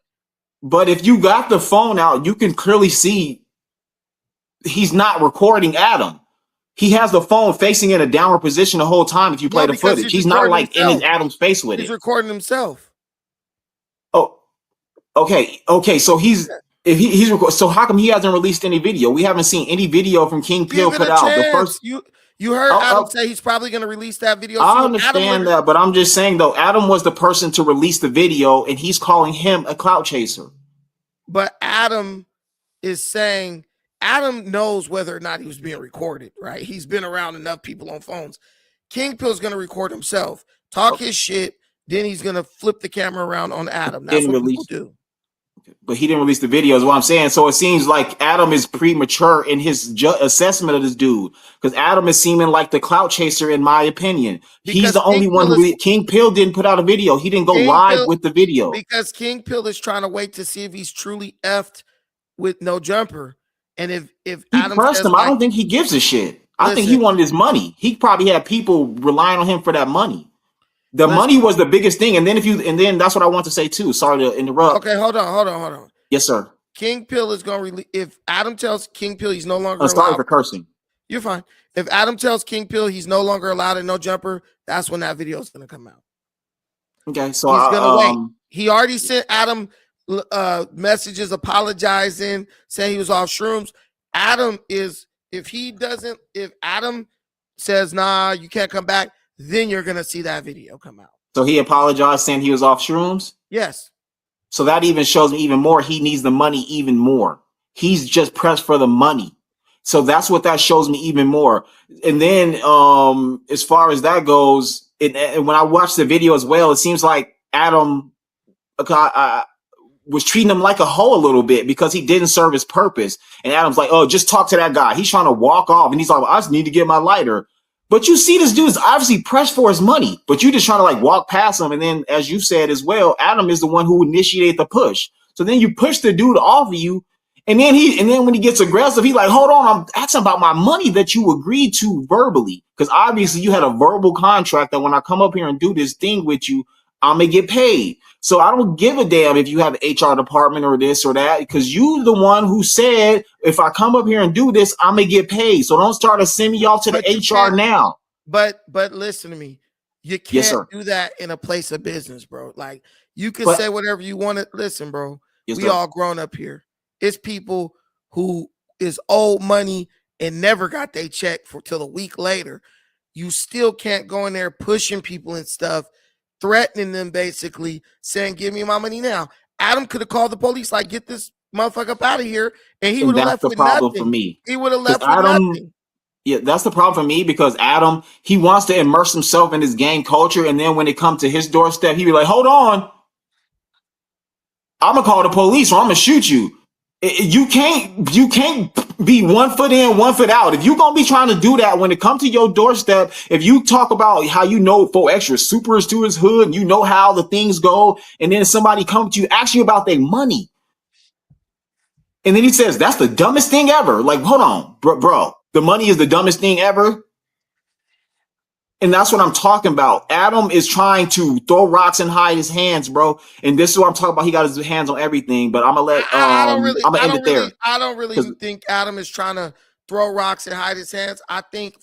But if you got the phone out, you can clearly see he's not recording Adam. He has the phone facing in a downward position the whole time if you play the footage. He's not like in his Adam's face with it. He's recording himself. Oh, okay. So so how come he hasn't released any video? We haven't seen any video from King Pill put out. The first you heard Adam say he's probably going to release that video. I understand that, but I'm just saying though, Adam was the person to release the video, and he's calling him a clout chaser. But Adam is saying Adam knows whether or not he was being recorded, right? He's been around enough people on phones. King Pill's going to record himself, talk his shit, then he's going to flip the camera around on Adam. That's what people do. But he didn't release the video is what I'm saying. So it seems like Adam is premature in his assessment of this dude, because Adam is seeming like the clout chaser, in my opinion. He's the only one who King Pill didn't put out a video. He didn't go live with the video. Because King Pill is trying to wait to see if he's truly effed with no jumper. And if Adam pressed him, I don't think he gives a shit. I think he wanted his money. He probably had people relying on him for that money. The money was the biggest thing. And then that's what I want to say too. Sorry to interrupt. Okay, hold on. Yes, sir. King Pill is going to release. If Adam tells King Pill he's no longer sorry for cursing. You're fine. If Adam tells King Pill he's no longer allowed in no jumper, that's when that video is going to come out. Okay, so he's going to wait. He already sent Adam messages apologizing, saying he was off shrooms. If Adam says, nah, you can't come back, then you're going to see that video come out. So he apologized saying he was off shrooms? Yes. So that even shows me even more he needs the money even more. He's just pressed for the money. So that's what that shows me even more. And then as far as that goes, and when I watched the video as well, it seems like Adam was treating him like a hoe a little bit because he didn't serve his purpose. And Adam's like, oh, just talk to that guy. He's trying to walk off. And he's like, well, I just need to get my lighter. But you see this dude is obviously pressed for his money, but you just trying to like walk past him. And then as you said as well, Adam is the one who initiated the push. So then you push the dude off of you. And then when he gets aggressive, he's like, hold on, I'm asking about my money that you agreed to verbally. Because obviously you had a verbal contract that when I come up here and do this thing with you, I'm going to get paid. So I don't give a damn if you have an HR department or this or that, because you the one who said, if I come up here and do this, I'm going to get paid. So don't start to send me off to the HR now. But listen to me. You Yes, can't sir. do that in a place of business, bro. Like you can But say whatever you want to. Listen, bro. yes, We sir. all grown up here. It's people who is owed money and never got their check for till a week later. You still can't go in there pushing people and stuff, threatening them, basically saying, "Give me my money now." Adam could have called the police, like, "Get this motherfucker up out of here," and he And would have that's left the with problem for nothing. me. He would have Because left with Adam, nothing. yeah, that's the problem for me because Adam, he wants to immerse himself in his gang culture, and then when it comes to his doorstep, he be like, "Hold on, I'm gonna call the police or I'm gonna shoot you." You can't be 1 foot in, 1 foot out. If you're gonna be trying to do that when it comes to your doorstep, if you talk about how you know 4 extra supers to his hood, and you know how the things go, and then somebody comes to you, ask you about their money. And then he says, "That's the dumbest thing ever." Like, hold on, bro. The money is the dumbest thing ever. And that's what I'm talking about. Adam is trying to throw rocks and hide his hands, bro. And this is what I'm talking about. He got his hands on everything. But I'm gonna end it there. I don't really think Adam is trying to throw rocks and hide his hands. I think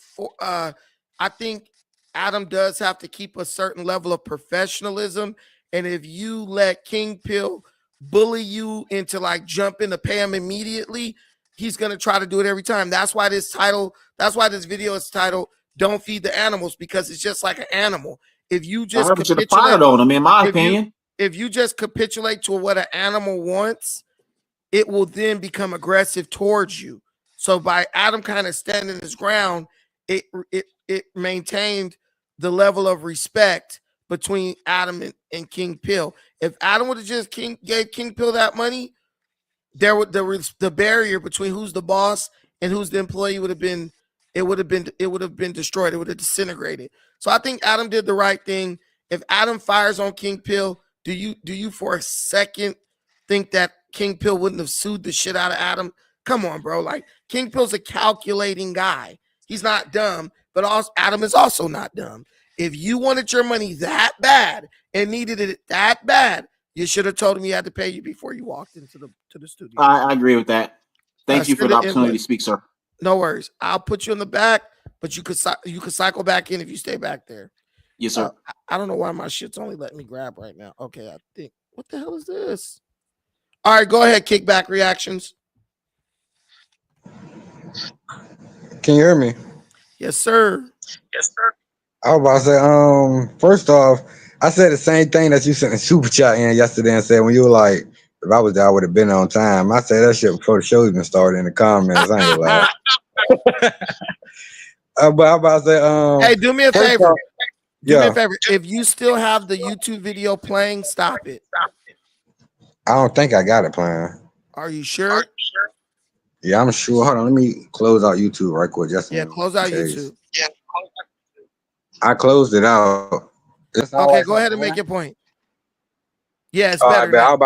Adam does have to keep a certain level of professionalism. And if you let King Pill bully you into like jumping to pay him immediately, he's gonna try to do it every time. That's why this video is titled "Don't Feed the Animals," because it's just like an animal. If you just should have fired on him, in my opinion. If you just capitulate to what an animal wants, it will then become aggressive towards you. So by Adam kind of standing his ground, it maintained the level of respect between Adam and King Pill. If Adam would have just gave King Pill that money, there was the barrier between who's the boss and who's the employee would have been destroyed. It would have disintegrated. So I think Adam did the right thing. If Adam fires on King Pill, do you for a second think that King Pill wouldn't have sued the shit out of Adam? Come on, bro. Like, King Pill's a calculating guy. He's not dumb, but also Adam is also not dumb. If you wanted your money that bad and needed it that bad, you should have told him you had to pay you before you walked into the studio. I agree with that. Thank you for the opportunity to speak, sir. No worries. I'll put you in the back, but you could cycle back in if you stay back there. Yes, sir. I don't know why my shit's only letting me grab right now. Okay, I think. What the hell is this? All right, go ahead. Kickback reactions. Can you hear me? Yes, sir. Yes, sir. I was about to say, first off, I said the same thing that you sent a super chat in yesterday and said when you were like, if I was there, I would have been on time. I said that shit before the show even started in the comments. I ain't gonna lie. But I'm about to say, hey, do me a favor. Off, do me a favor. If you still have the YouTube video playing, stop it. I don't think I got it playing. Are you sure? Yeah, I'm sure. Hold on, let me close out YouTube right quick. Close out YouTube. Yeah. I closed it out. Okay, go ahead and make your point. Yeah, it's better. I was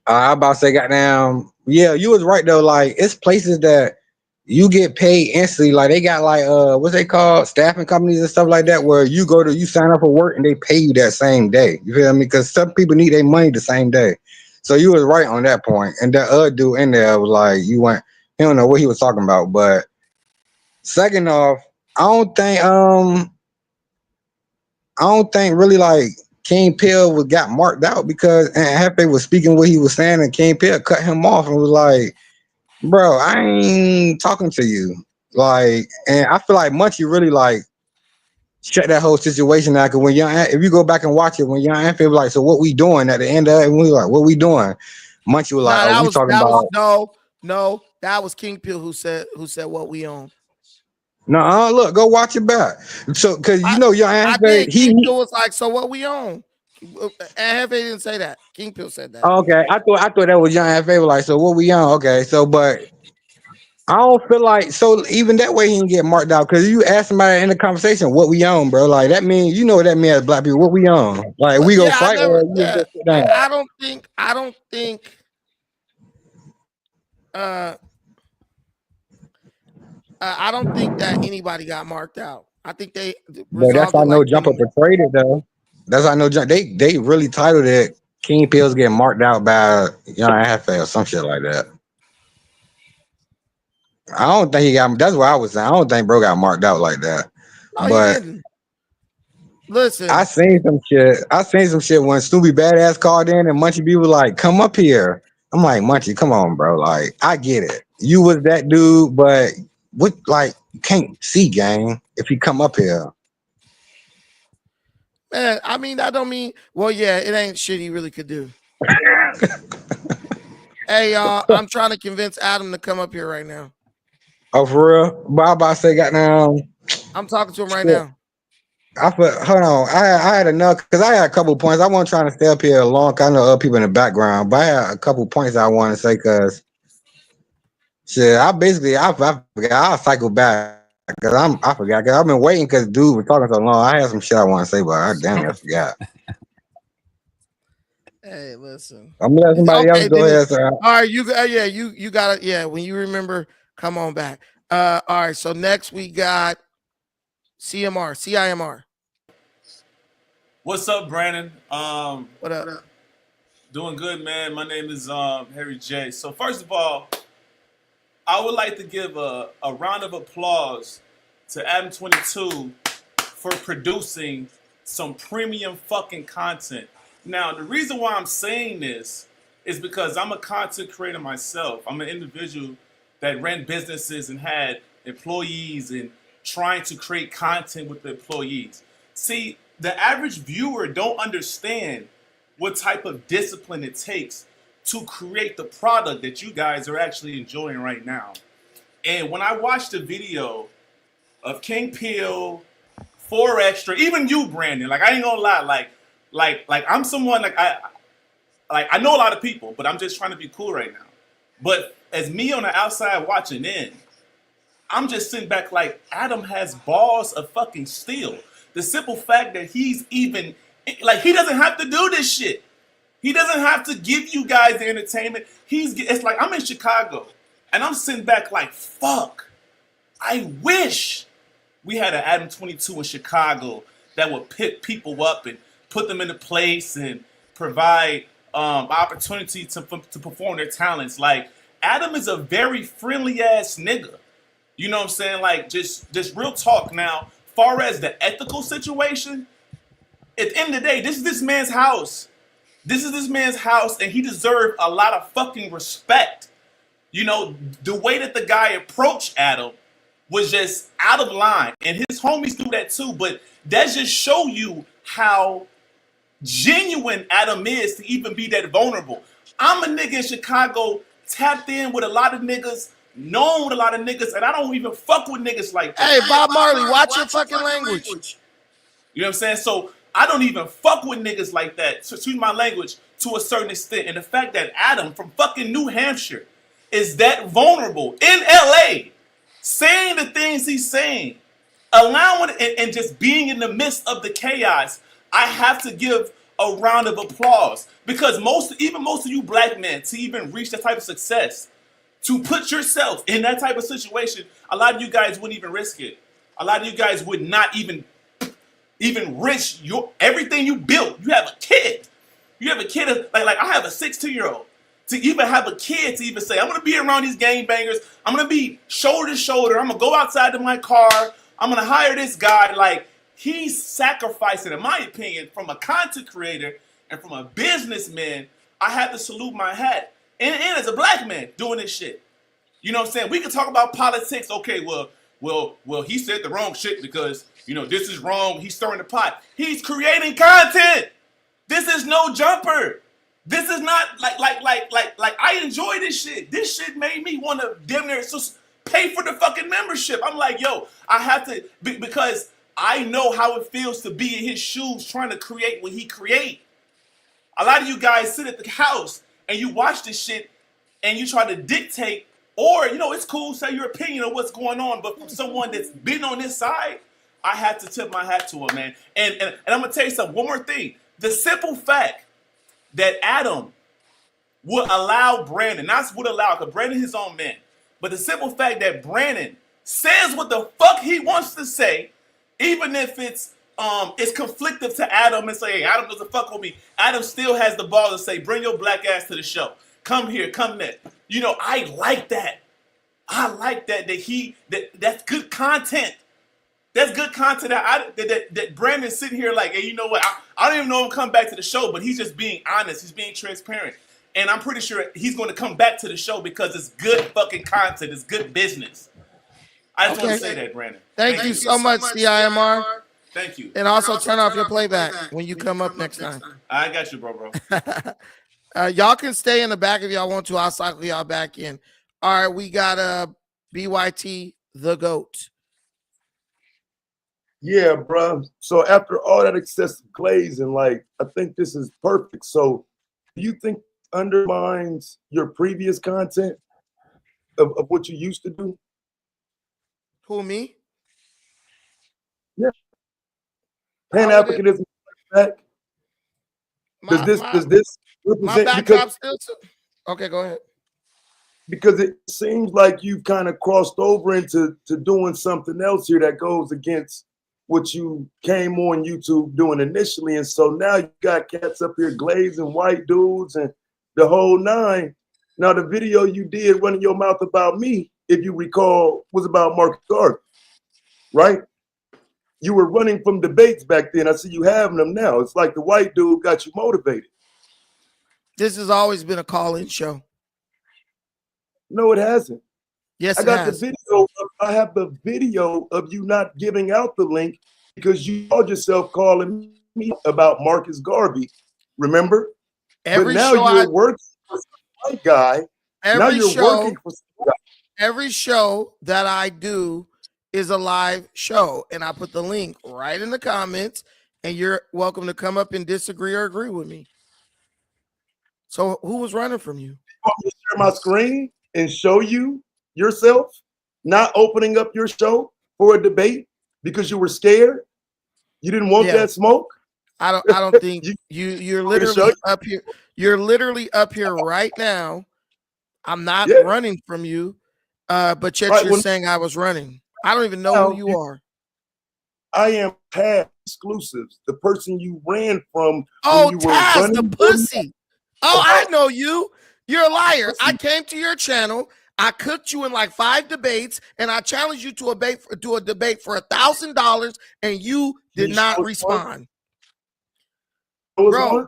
about to say, goddamn, yeah, you was right though. Like, it's places that you get paid instantly. Like, they got like what's they called, staffing companies and stuff like that, where you sign up for work and they pay you that same day. You feel me? Because some people need their money the same day. So you was right on that point. And that other dude in there was like, he don't know what he was talking about. But second off, I don't think really like King Pill got marked out because Hefe was speaking what he was saying and King Pill cut him off and was like, bro, I ain't talking to you. Like, and I feel like Munchie really like shut that whole situation out. Cause if you go back and watch it, when Young Hefe was like, so what we doing at the end of it? And we were like, what we doing? Munchie was like, that was King Pill who said what we own. No, look, go watch it back. So, cause Young Hefe, King Pill was like, so what we own? And Hefe didn't say that. King Pill said that. Okay, I thought that was Young Hefe was like, so what we own? Okay, so but I don't feel like so even that way he can get marked out because you ask somebody in the conversation what we own, bro. Like that means you know what that means as black people. What we own? Like we go fight. I don't think. I don't think that anybody got marked out. I think they. But that's how No Jumper portrayed it though. That's how No Jumper. They really titled it King Pills getting marked out by Young Hefe or some shit like that. I don't think he got. That's what I was saying. I don't think bro got marked out like that. No, he But didn't. Listen, I seen some shit. I seen some shit when Snoopy Badass called in and Munchie B was like, "Come up here." I'm like, Munchie, come on, bro. Like, I get it. You was that dude, but what? Like, you can't see, gang. If you come up here, man, I mean, I don't mean, well, yeah, it ain't shit he really could do. Hey, y'all, I'm trying to convince Adam to come up here right now. oh for real. But I about to say, goddamn. I'm talking to him right Shit. now. Hold on. I had enough because I had a couple of points. I wasn't trying to stay up here long. I know other people in the background, but I had a couple of points I want to say because shit, I forgot. I'll cycle back because I forgot because I've been waiting because dude was talking so long. I had some shit I want to say, but I damn near forgot. Hey, listen. I'm gonna let somebody else go ahead, sir. All right, you got it. Yeah, when you remember, come on back. All right, so next we got CIMR. What's up, Brandon? What up? Doing good, man. My name is Harry J. So first of all, I would like to give a round of applause to Adam22 for producing some premium fucking content. Now, the reason why I'm saying this is because I'm a content creator myself. I'm an individual that ran businesses and had employees and trying to create content with the employees. See, the average viewer don't understand what type of discipline it takes to create the product that you guys are actually enjoying right now. And when I watched the video of King Peel, 4 Extra, even you, Brandon, like I ain't gonna lie, like I'm someone like I know a lot of people, but I'm just trying to be cool right now. But as me on the outside watching in, I'm just sitting back like Adam has balls of fucking steel. The simple fact that he's even like he doesn't have to do this shit. He doesn't have to give you guys the entertainment. It's like I'm in Chicago and I'm sitting back like fuck. I wish we had an Adam22 in Chicago that would pick people up and put them into place and provide opportunity to perform their talents. Like Adam is a very friendly ass nigga. You know what I'm saying? Like just real talk now. Far as the ethical situation, at the end of the day, this is this man's house. This is this man's house, and he deserved a lot of fucking respect. You know, the way that the guy approached Adam was just out of line, and his homies do that too. But that just show you how genuine Adam is to even be that vulnerable. I'm a nigga in Chicago, tapped in with a lot of niggas, known with a lot of niggas, and I don't even fuck with niggas like that. Hey, Bob Marley, watch your fucking language. You know what I'm saying? So I don't even fuck with niggas like that. So excuse my language to a certain extent. And the fact that Adam from fucking New Hampshire is that vulnerable in LA, saying the things he's saying, allowing and just being in the midst of the chaos, I have to give a round of applause because most of you black men to even reach that type of success, to put yourself in that type of situation, a lot of you guys wouldn't even risk it. A lot of you guys would not even risk your everything you built. You have a kid. You have a kid like I have a 16-year-old. To even have a kid to even say, I'm gonna be around these gangbangers, I'm gonna be shoulder to shoulder, I'm gonna go outside to my car, I'm gonna hire this guy. Like he's sacrificing, in my opinion, from a content creator and from a businessman. I have to salute my hat. And as a black man doing this shit. You know what I'm saying? We can talk about politics. Okay, well, he said the wrong shit because, you know, this is wrong. He's stirring the pot. He's creating content. This is no jumper. This is not like I enjoy this shit. This shit made me want to damn near just pay for the fucking membership. I'm like, yo, I have to because I know how it feels to be in his shoes trying to create what he create. A lot of you guys sit at the house and you watch this shit and you try to dictate, or, you know, it's cool, say your opinion of what's going on, but from someone that's been on this side, I have to tip my hat to him, man. And I'm going to tell you something, one more thing. The simple fact that Adam would allow Brandon, not would allow, because Brandon is his own man, but the simple fact that Brandon says what the fuck he wants to say, even if it's conflictive to Adam and say, hey, Adam doesn't fuck with me, Adam still has the ball to say, bring your black ass to the show. Come here, come there. You know, I like that. I like that's good content. That's good content that Brandon's sitting here like, hey, you know what? I don't even know him come back to the show, but he's just being honest. He's being transparent. And I'm pretty sure he's going to come back to the show because it's good fucking content. It's good business. I just want to say that, Brandon. Thank you so much, CIMR. Thank you. And also turn off your playback when you come up next time. I got you, bro. Y'all can stay in the back if y'all want to. I'll cycle y'all back in. All right, we got BYT the GOAT. Yeah, bro. So after all that excessive glazing, like, I think this is perfect. So do you think undermines your previous content of what you used to do? Who, me? Yeah. Pan-Africanism back? Does this my represent, backdrop still too? Okay, go ahead. Because it seems like you've kind of crossed over into doing something else here that goes against what you came on YouTube doing initially. And so now you got cats up here glazing white dudes and the whole nine. Now the video you did running your mouth about me, if you recall, was about Marcus Garvey, right? You were running from debates back then. I see you having them now. It's like the white dude got you motivated. This has always been a call-in show. No, it hasn't. Yes, I got the video. I have the video of you not giving out the link because you called yourself calling me about Marcus Garvey. Remember? But now you're working for some white guy. Now you're working for some guy. Every show that I do is a live show, and I put the link right in the comments, and you're welcome to come up and disagree or agree with me. So who was running from you? You want me to share my screen and show you yourself not opening up your show for a debate because you were scared? You didn't want that smoke? I don't think you're literally up here. You're literally up here right now. I'm not running from you, but yet you're saying I was running. I don't even know who you are. I am Taz Exclusives, the person you ran from. Oh, Taz, the pussy. Oh, I know you. You're a liar. I came to your channel. I cooked you in like 5 debates, and I challenged you to a debate for $1,000, and you did not respond. Bro,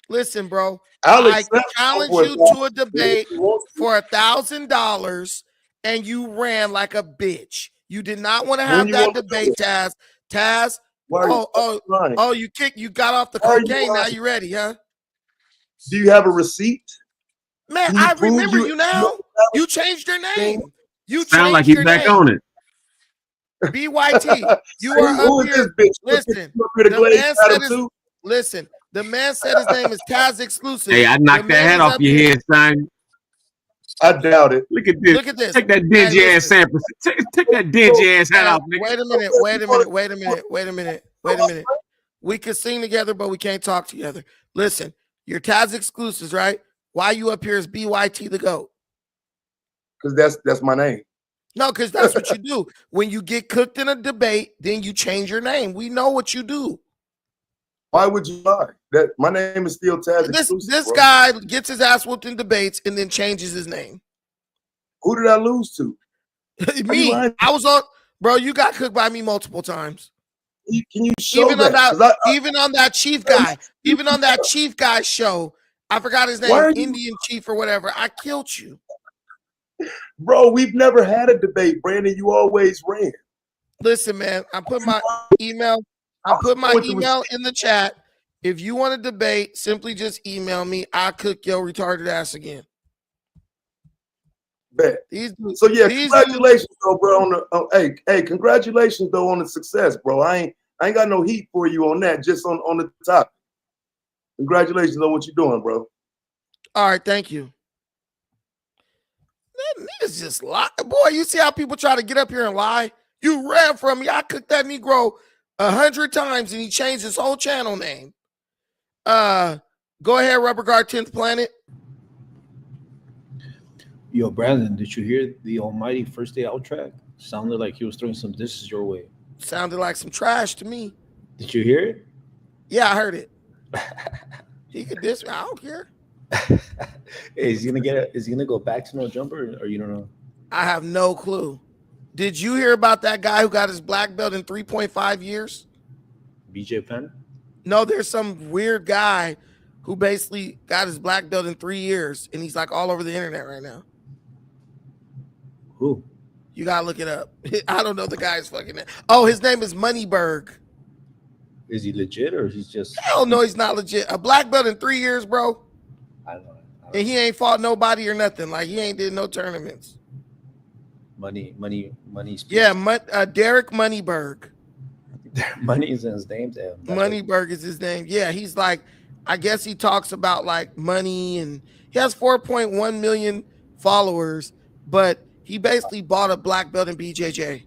listen, bro. I challenged you to a debate for $1,000, and you ran like a bitch. You did not want to have that debate, Taz. Taz. You got off the cocaine. Now you ready, huh? Do you have a receipt? Man, I remember you now. You changed your name. You sound like he's back on it. BYT, you are up here. Listen, the man said his name is Taz Exclusive. Hey, I knocked that hat off your head, son. I doubt it. Look at this. Look at this. Take that dingy ass sample. Take that dingy ass hat off, nigga. Wait a minute. We can sing together, but we can't talk together. Listen, you're Taz Exclusives, right? Why you up here as BYT the GOAT? Because that's my name. No, because that's what you do. When you get cooked in a debate, then you change your name. We know what you do. Why would you lie? That my name is still Taz Exclusive. This guy gets his ass whooped in debates and then changes his name. Who did I lose to? Me. I was on, bro. You got cooked by me multiple times. Can you show even on that chief guy, even on that chief guy show? I forgot his name, Indian chief or whatever. I killed you. Bro, we've never had a debate, Brandon. You always ran. Listen, man, I put my email in the chat. If you want to debate, simply just email me. I'll cook your retarded ass again. Bet. Congratulations though, bro. Congratulations though on the success, bro. I ain't got no heat for you on that, just on the topic. Congratulations on what you're doing, bro. All right, thank you. That niggas just lie. Boy, you see how people try to get up here and lie? You ran from me. I cooked that Negro 100 times and he changed his whole channel name. Go ahead, Rubber Guard 10th Planet. Yo, Brandon, did you hear the almighty first day out track? Sounded like he was throwing some dishes your way. Sounded like some trash to me. Did you hear it? Yeah, I heard it. He could diss me. I don't care. Hey, is he gonna go back to no jumper, or you don't know? I have no clue. Did you hear about that guy who got his black belt in 3.5 years? BJ Penn? No, there's some weird guy who basically got his black belt in 3 years, and he's like all over the internet right now. Who? You gotta look it up. I don't know the guy's fucking name. Oh, his name is Moneyberg. Is he legit or is he just? Hell no, he's not legit. A black belt in 3 years, bro. I don't know. And he ain't fought nobody or nothing. Like, he ain't did no tournaments. Money. Speaks. Yeah, Derek Moneyberg. Money is in his name. Moneyberg is his name. Yeah, he's like, I guess he talks about like money, and he has 4.1 million followers, but he basically bought a black belt in BJJ.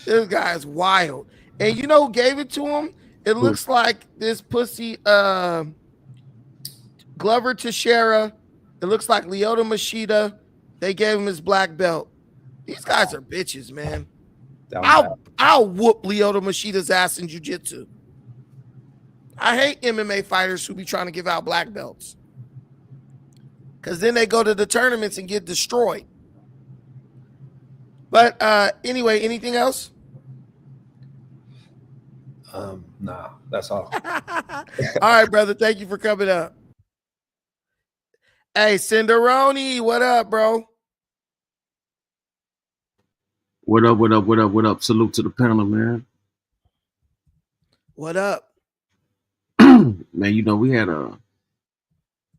This guy is wild. And you know who gave it to him? It looks like this pussy Glover Teixeira. It looks like Lyoto Machida. They gave him his black belt. These guys are bitches, man. I'll whoop Lyoto Machida's ass in jiu-jitsu. I hate MMA fighters who be trying to give out black belts, because then they go to the tournaments and get destroyed. But anyway, anything else? Nah, that's all. All right, brother. Thank you for coming up. Hey, Cinderoni, what up, bro? What up, what up, what up, what up? Salute to the panel, man. What up? Man, you know, we had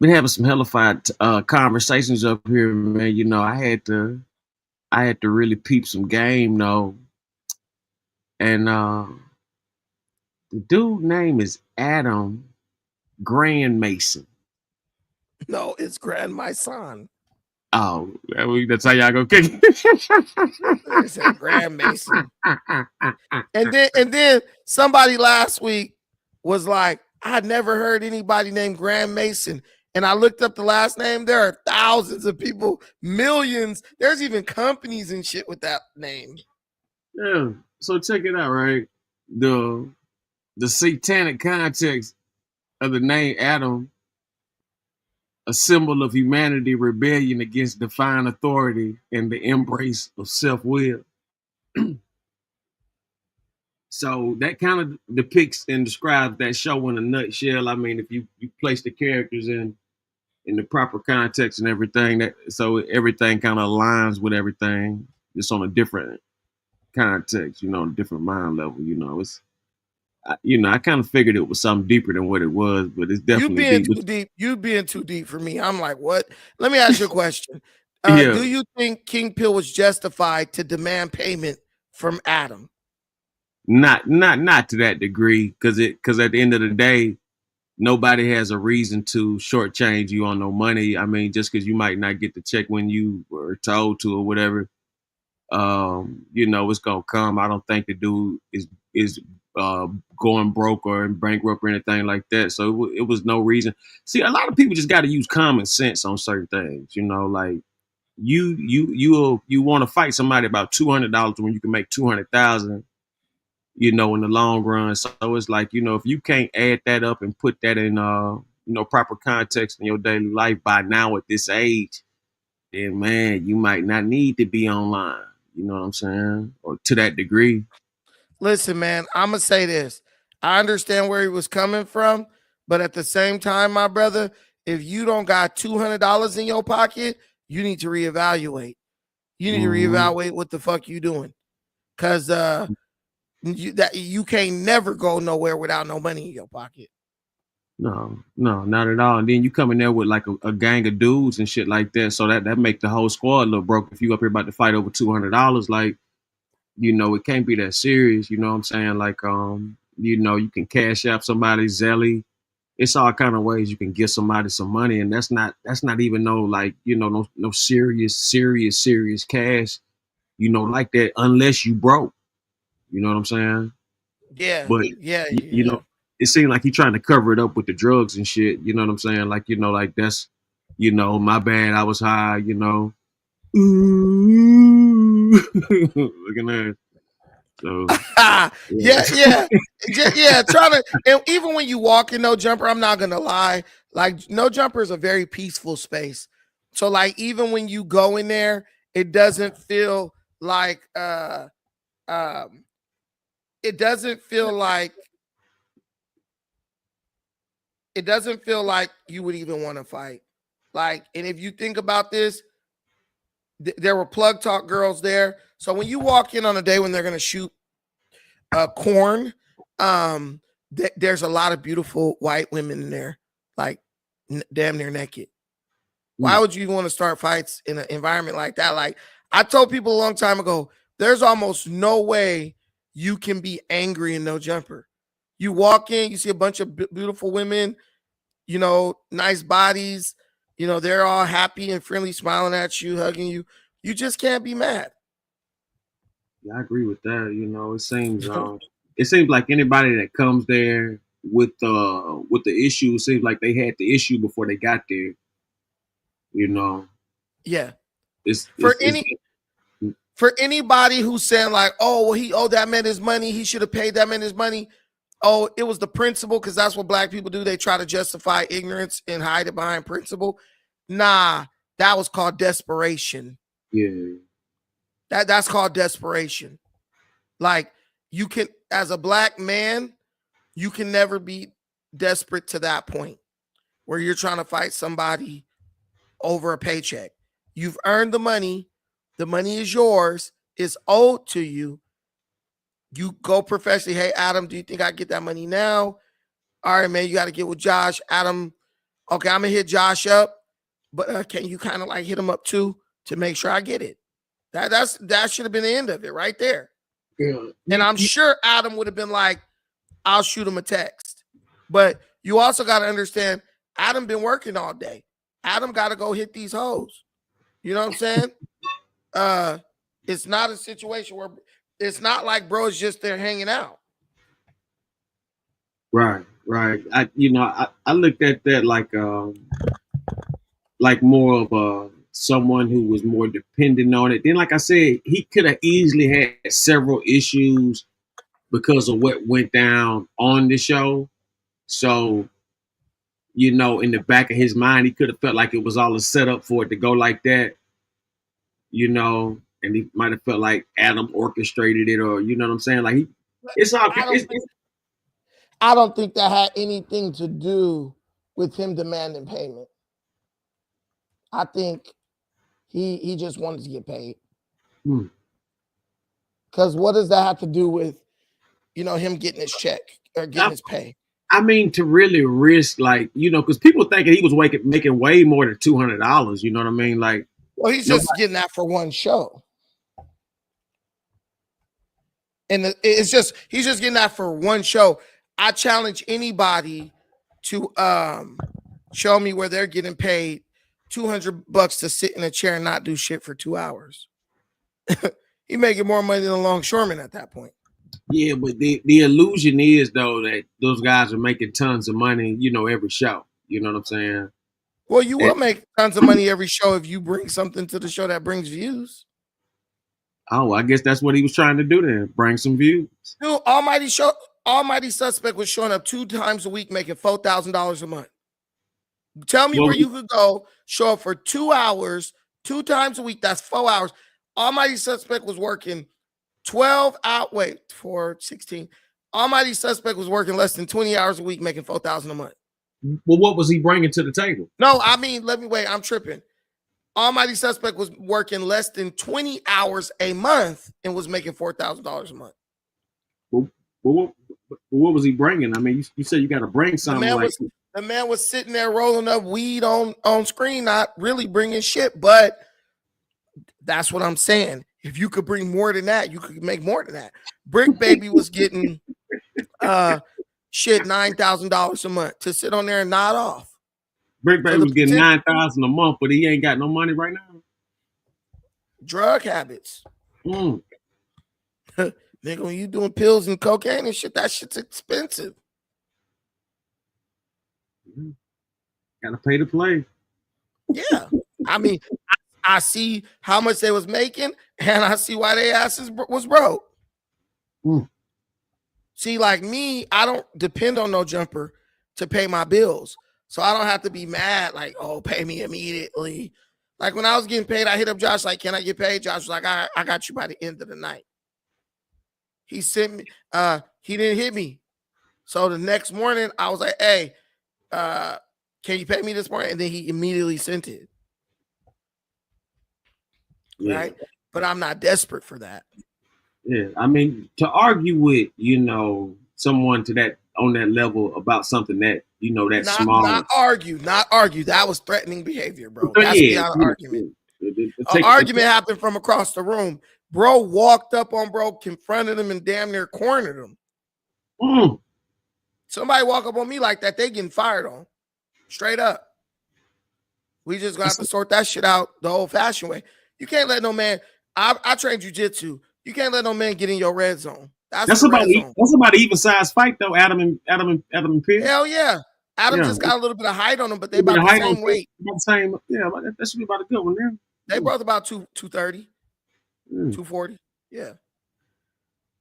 been having some hellified conversations up here, man. You know, I had to really peep some game, though. And the dude name is Adam Grand Mason. No, it's Grand Mason. Oh, that's how y'all go kick it. It's a Grand Mason. And then somebody last week was like, I'd never heard anybody named Grand Mason. And I looked up the last name. There are thousands of people, millions. There's even companies and shit with that name. Yeah. So check it out, right? The satanic context of the name Adam, a symbol of humanity rebellion against divine authority and the embrace of self-will. So that kind of depicts and describes that show in a nutshell. I mean, if you place the characters in the proper context and everything, so everything kind of aligns with everything. It's on a different context, you know, a different mind level. You know, I kind of figured it was something deeper than what it was, but it's definitely you being too deep. You being too deep for me. I'm like, what? Let me ask you a question. Do you think King Pill was justified to demand payment from Adam? Not to that degree, because at the end of the day, nobody has a reason to shortchange you on no money. I mean, just because you might not get the check when you were told to or whatever, you know, it's gonna come. I don't think the dude is going broke or bankrupt or anything like that. So it was no reason. See, a lot of people just got to use common sense on certain things. You know, like you want to fight somebody about $200 when you can make 200,000. You know, in the long run. So it's like, you know, if you can't add that up and put that in, you know, proper context in your daily life by now at this age, then man, you might not need to be online. You know what I'm saying? Or to that degree. Listen, man, I'm going to say this. I understand where he was coming from, but at the same time, my brother, if you don't got $200 in your pocket, you need to reevaluate. You need to reevaluate what the fuck you doing. Because, you can't never go nowhere without no money in your pocket. No, not at all. And then you come in there with like a gang of dudes and shit like that. So that make the whole squad look broke. If you up here about to fight over $200, like, you know, it can't be that serious. You know what I'm saying? Like, you know, you can cash out somebody, Zelly. It's all kind of ways you can give somebody some money. And that's not even no, like, you know, no serious cash, you know, like that, unless you broke. You know what I'm saying? Yeah. But you know, it seemed like he trying to cover it up with the drugs and shit. You know what I'm saying? Like, you know, like that's, you know, my bad. I was high, you know. Looking at it. So yeah. Trying to, and even when you walk in No Jumper, I'm not gonna lie. Like, No Jumper is a very peaceful space. So like even when you go in there, it doesn't feel like it doesn't feel like you would even want to fight. Like, and if you think about this, there were plug talk girls there. So when you walk in on a day when they're gonna shoot corn, there's a lot of beautiful white women in there, like damn near naked. Why would you want to start fights in an environment like that? Like I told people a long time ago, there's almost no way you can be angry in no jumper. You walk in, you see a bunch of beautiful women, you know, nice bodies, you know, they're all happy and friendly, smiling at you, hugging you. You just can't be mad. Yeah, I agree with that. You know, it seems like anybody that comes there with the issue, it seems like they had the issue before they got there. You know. Yeah. It's for anybody who's saying like, oh, well, he owed that man his money, he should have paid that man his money. Oh, it was the principle, because that's what black people do. They try to justify ignorance and hide it behind principle. Nah, that was called desperation. Yeah. That's called desperation. Like you can, as a black man, you can never be desperate to that point where you're trying to fight somebody over a paycheck. You've earned the money is yours, it's owed to you. You go professionally. Hey, Adam, do you think I get that money now? All right, man, you got to get with Josh. Adam, okay, I'm going to hit Josh up, but can you kind of like hit him up too to make sure I get it? That should have been the end of it right there. Yeah. And I'm sure Adam would have been like, I'll shoot him a text. But you also got to understand, Adam been working all day. Adam got to go hit these hoes. You know what I'm saying? It's not a situation where it's not like bro is just there hanging out. Right. I looked at that like more of someone who was more dependent on it. Then, like I said, he could have easily had several issues because of what went down on the show. So, you know, in the back of his mind, he could have felt like it was all a setup for it to go like that, you know, and he might have felt like Adam orchestrated it, or you know what I'm saying? Like it's all. I don't think that had anything to do with him demanding payment. I think he just wanted to get paid. Because what does that have to do with, you know, him getting his check or getting his pay? I mean, to really risk, like, you know, because people thinking he was making way more than $200. You know what I mean? Like, well, he's just getting that for one show. And it's just, he's just getting that for one show. I challenge anybody to show me where they're getting paid $200 to sit in a chair and not do shit for 2 hours. He making more money than a longshoreman at that point. Yeah, but the illusion is, though, that those guys are making tons of money, you know, every show. You know what I'm saying? Well, you will make tons of money every show if you bring something to the show that brings views. Oh, I guess that's what he was trying to do then, bring some views. Dude, Almighty Suspect was showing up 2 times a week making $4,000 a month. Tell me where you could go, show up for 2 hours, 2 times a week. That's 4 hours. Almighty Suspect was working 12 out. Wait, 4, 16. Almighty Suspect was working less than 20 hours a week, making $4,000 a month. Well, what was he bringing to the table? No, I mean, let me wait. I'm tripping. Almighty Suspect was working less than 20 hours a month and was making $4,000 a month. Well, what was he bringing? I mean, you said you got to bring something. The man was sitting there rolling up weed on screen, not really bringing shit. But that's what I'm saying. If you could bring more than that, you could make more than that. Brick Baby was getting $9,000 a month to sit on there and nod off. Brick Baby was getting $9,000 a month, but he ain't got no money right now. Drug habits. Nigga, when you doing pills and cocaine and shit, that shit's expensive. Gotta pay to play. Yeah. I mean, I see how much they was making, and I see why their asses was broke. See, like me, I don't depend on no jumper to pay my bills. So I don't have to be mad like, oh, pay me immediately. Like when I was getting paid, I hit up Josh like, "Can I get paid?" Josh was like, "I got you by the end of the night." He sent me. He didn't hit me, so the next morning I was like, "Hey, can you pay me this morning?" And then he immediately sent it. Yeah. Right, but I'm not desperate for that. Yeah, I mean, to argue with someone to that on that level about something that that small. Not argue. That was threatening behavior, bro. But That's beyond an argument. An argument happened from across the room. Bro walked up on bro, confronted him, and damn near cornered him. Somebody walk up on me like that, they getting fired on. Straight up. We just gonna have to sort that shit out the old-fashioned way. You can't let no man. I train jujitsu. You can't let no man get in your red zone. That's about an even size fight though. Adam and Pierce. Hell yeah. Adam just got a little bit of height on him, but they about the same weight. That should be about a good one there. They both about 230, 240. Yeah.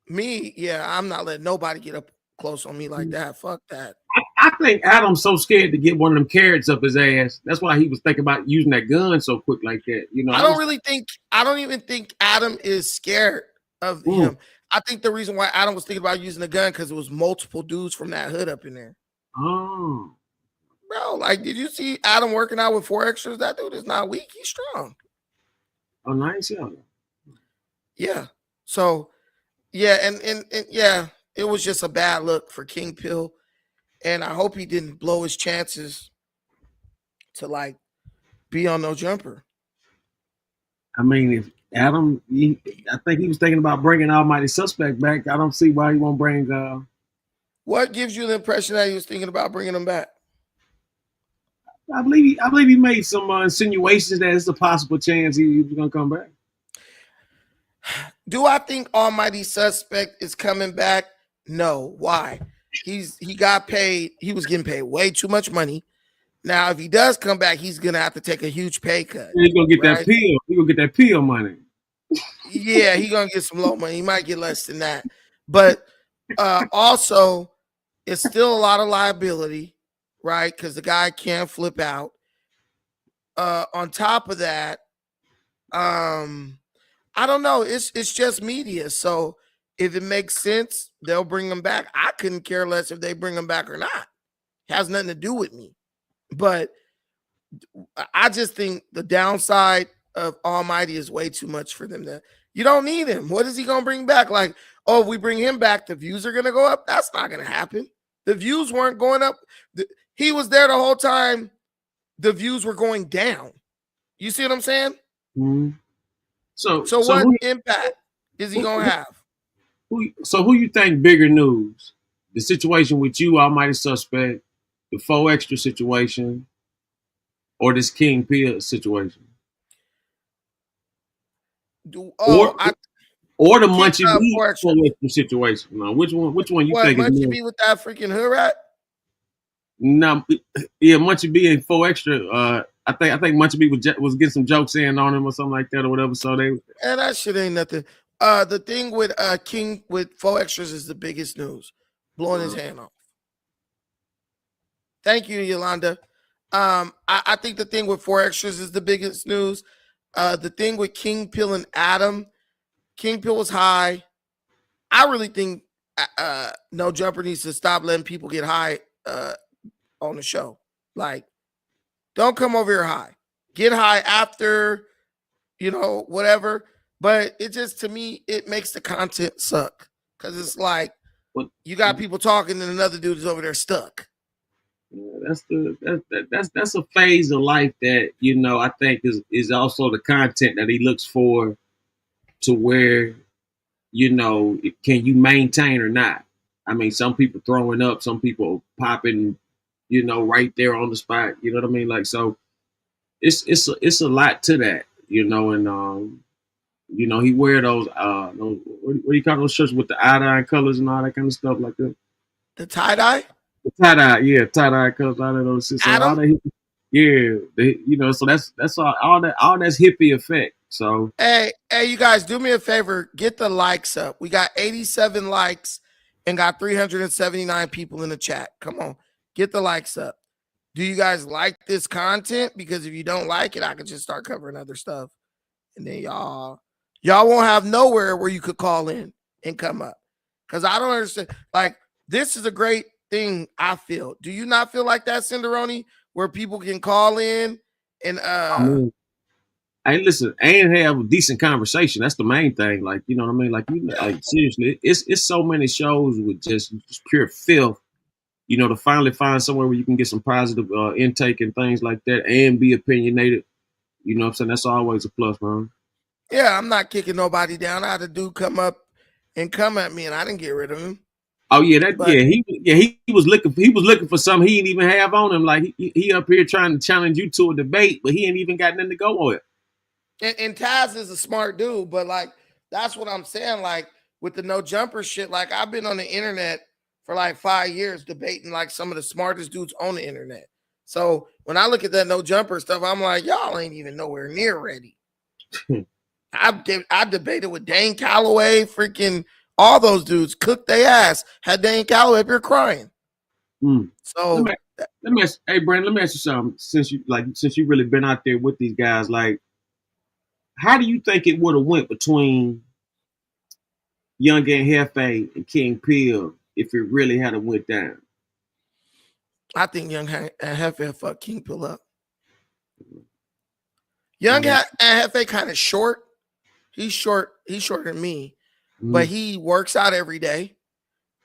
Me, yeah, I'm not letting nobody get up close on me like that. Fuck that. I think Adam's so scared to get one of them carrots up his ass. That's why he was thinking about using that gun so quick like that. I don't even think Adam is scared of him. I think the reason why Adam was thinking about using the gun because it was multiple dudes from that hood up in there. Oh. Bro, like, did you see Adam working out with 4 extras? That dude is not weak. He's strong. Oh, nice. Yeah. So, yeah, and yeah, it was just a bad look for King Pill. And I hope he didn't blow his chances to, like, be on No Jumper. I mean, if Adam, I think he was thinking about bringing Almighty Suspect back. I don't see why he won't bring. What gives you the impression that he was thinking about bringing him back? I believe he made some insinuations that it's a possible chance he's going to come back. Do I think Almighty Suspect is coming back? No. Why? He got paid. He was getting paid way too much money. Now, if he does come back, he's gonna have to take a huge pay cut. He's gonna get that pill. He's gonna get that pill money. Yeah, he's gonna get some low money. He might get less than that. But also, it's still a lot of liability, right? Because the guy can't flip out. On top of that, I don't know. It's just media. So if it makes sense, they'll bring him back. I couldn't care less if they bring him back or not. It has nothing to do with me. But I just think the downside of Almighty is way too much for them. You don't need him. What is he going to bring back? Like, oh, if we bring him back, the views are going to go up? That's not going to happen. The views weren't going up. He was there the whole time. The views were going down. You see what I'm saying? Mm-hmm. So what impact is he going to have? Who you think bigger news? The situation with you, Almighty Suspect, the 4 extra situation, or this King Pill situation? Or the Munchie B 4 extra situation. Now, which one you think is more? Munchie B with that freaking hood rat? No, yeah, Munchie B and 4 extra. I think Munchie B was getting some jokes in on him or something like that or whatever. So they that shit ain't nothing. The thing with King with 4 extras is the biggest news. Blowing his hand off. Thank you, Yolanda. I think the thing with 4 extras is the biggest news. The thing with King Pill and Adam, King Pill was high. I really think No Jumper needs to stop letting people get high on the show. Like, don't come over here high. Get high after, whatever. But it just, to me, it makes the content suck. Because it's like, you got people talking and another dude is over there stuck. Yeah, that's a phase of life that I think is also the content that he looks for, to where can you maintain or not? I mean, some people throwing up, some people popping, right there on the spot. You know what I mean? Like, so it's a lot to that, and he wear those what do you call those shirts with the eye-dye colors and all that kind of stuff like that. The tie-dye? Tie-dye, yeah, tie-dye colors, all of those shit. So all that, yeah, so that's all that's hippie effect. So hey, you guys, do me a favor, get the likes up. We got 87 likes and got 379 people in the chat. Come on, get the likes up. do you guys like this content? Because if you don't like it, I could just start covering other stuff. And then y'all won't have nowhere where you could call in and come up. Because I don't understand. Like, this is a great thing, I feel. Do you not feel like that, Cinderoni, where people can call in and I mean, hey, listen, and have a decent conversation. That's the main thing. Like, you know what I mean? Like, like seriously, it's so many shows with just pure filth. You know, to finally find somewhere where you can get some positive intake and things like that, and be opinionated. You know what I'm saying? That's always a plus, man. yeah, I'm not kicking nobody down. I had a dude come up and come at me, and I didn't get rid of him. Oh yeah, But he was looking for something he didn't even have on him. Like he up here trying to challenge you to a debate, but he ain't even got nothing to go with. and Taz is a smart dude, but like that's what I'm saying. Like with the no jumper shit, like I've been on the internet for like 5 years debating like some of the smartest dudes on the internet. So when I look at that no jumper stuff, I'm like, y'all ain't even nowhere near ready. I debated with Dane Calloway, freaking all those dudes cooked their ass. Had Dane Calloway up here crying. So let me ask, hey Brandon, let me ask you something. Since you really been out there with these guys, like, how do you think it would have went between Young and Hefe and King Pill if it really had went down? I think Young and Hefe fucked King Pill up. Young and Hefe kind of short. He's short. He's shorter than me, but he works out every day.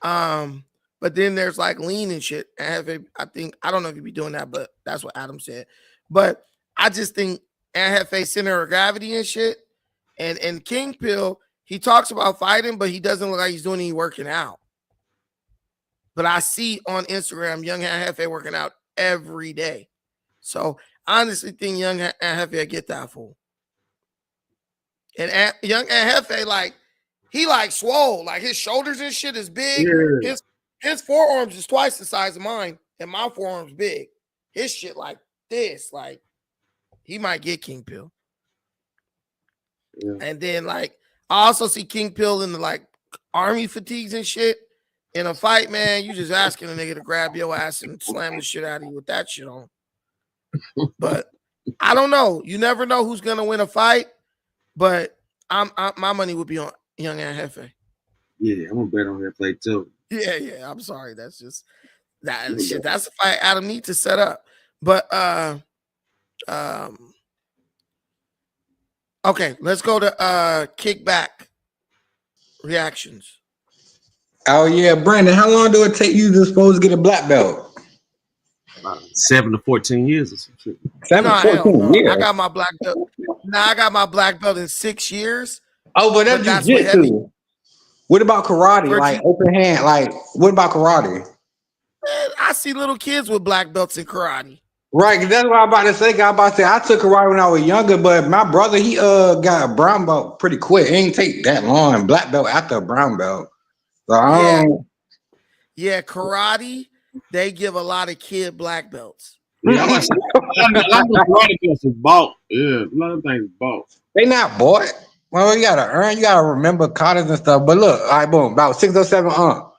But then there's like lean and shit. And Hefe, I don't know if you be doing that, but that's what Adam said. But I just think Hefe center of gravity and shit. And King Pill, he talks about fighting, but he doesn't look like he's doing any working out. But I see on Instagram Young and Hefe working out every day. So I honestly think Young and Hefe get that fool. And Young and Hefe, like, he like swole. Like his shoulders and shit is big. Yeah. His forearms is twice the size of mine, and my forearm's big. His shit like this. Like, he might get King Pill. Yeah. And then, like, I also see King Pill in the like army fatigues and shit. In a fight, man, you just asking a nigga to grab your ass and slam the shit out of you with that shit on. But I don't know. You never know who's gonna win a fight. But my money would be on Young and Hefe. Yeah, I'm gonna bet on Hefe too. Yeah. I'm sorry. That's just that shit. That's a fight Adam needs to set up. But okay, let's go to kickback reactions. Oh yeah, Brandon, how long do it take you to supposed to get a black belt? 7 to 14 years or some shit. 7 to 14 years. I got my black belt. I got my black belt in 6 years. Oh, but that's jiu-jitsu. What about karate? Like open hand? Like, what about karate? Man, I see little kids with black belts in karate. Right, that's what I'm about to say. I took karate when I was younger, but my brother, he got a brown belt pretty quick. It ain't take that long. Black belt after a brown belt. So yeah, karate, they give a lot of kid black belts. Yeah, a lot of karate belts is bought. Yeah, a lot of things bought. They not bought. Well, you gotta earn. You gotta remember cottons and stuff. But look, all right, boom, about 607.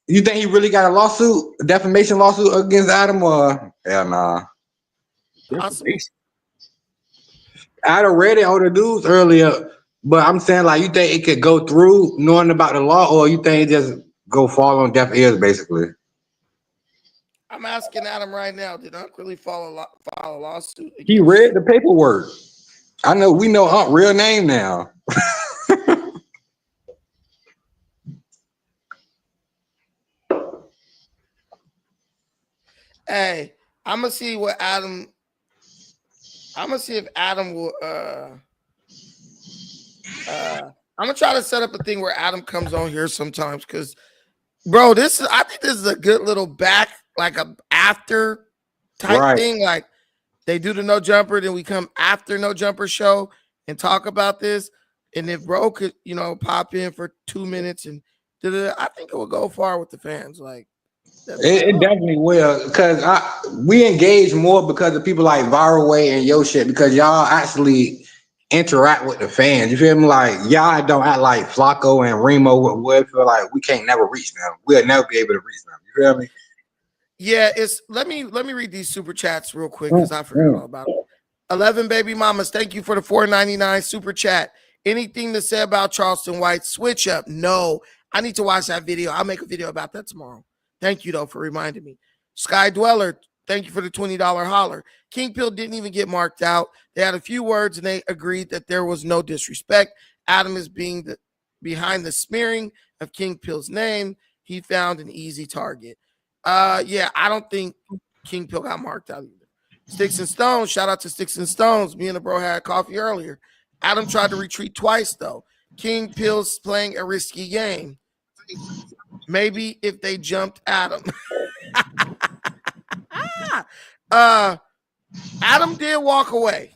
You think he really got a defamation lawsuit against Adam, or hell nah? I done read it on the news earlier, but I'm saying, like, you think it could go through knowing about the law, or you think it just go fall on deaf ears, basically? I'm asking Adam right now, did Unc really file a lawsuit? He read the paperwork. I know, we know Unc real name now. Hey, I'm gonna see if Adam will I'm gonna try to set up a thing where Adam comes on here sometimes, because bro, I think this is a good little back, like a after type thing. Like, they do the no jumper, then we come after no jumper show and talk about this. And if bro could, pop in for 2 minutes and I think it will go far with the fans. Like, it definitely will, because we engage more because of people like Viral Way and Yo Shit, because y'all actually interact with the fans. You feel me? Like, y'all don't act like Flacco and Remo would feel like we can't never reach them. We'll never be able to reach them. You feel me? Yeah, it's let me read these super chats real quick because I forgot all about it. 11 baby mamas, thank you for the $4.99 super chat. Anything to say about Charleston White switch up? No, I need to watch that video. I'll make a video about that tomorrow. Thank you though for reminding me. Sky Dweller, thank you for the $20 holler. King Pill didn't even get marked out. They had a few words and they agreed that there was no disrespect. Adam is being behind the smearing of King Pill's name. He found an easy target. Yeah, I don't think King Pill got marked out either. Sticks and Stones, shout out to Sticks and Stones. Me and the bro had coffee earlier. Adam tried to retreat twice though. King Pill's playing a risky game. Maybe if they jumped Adam. Adam did walk away.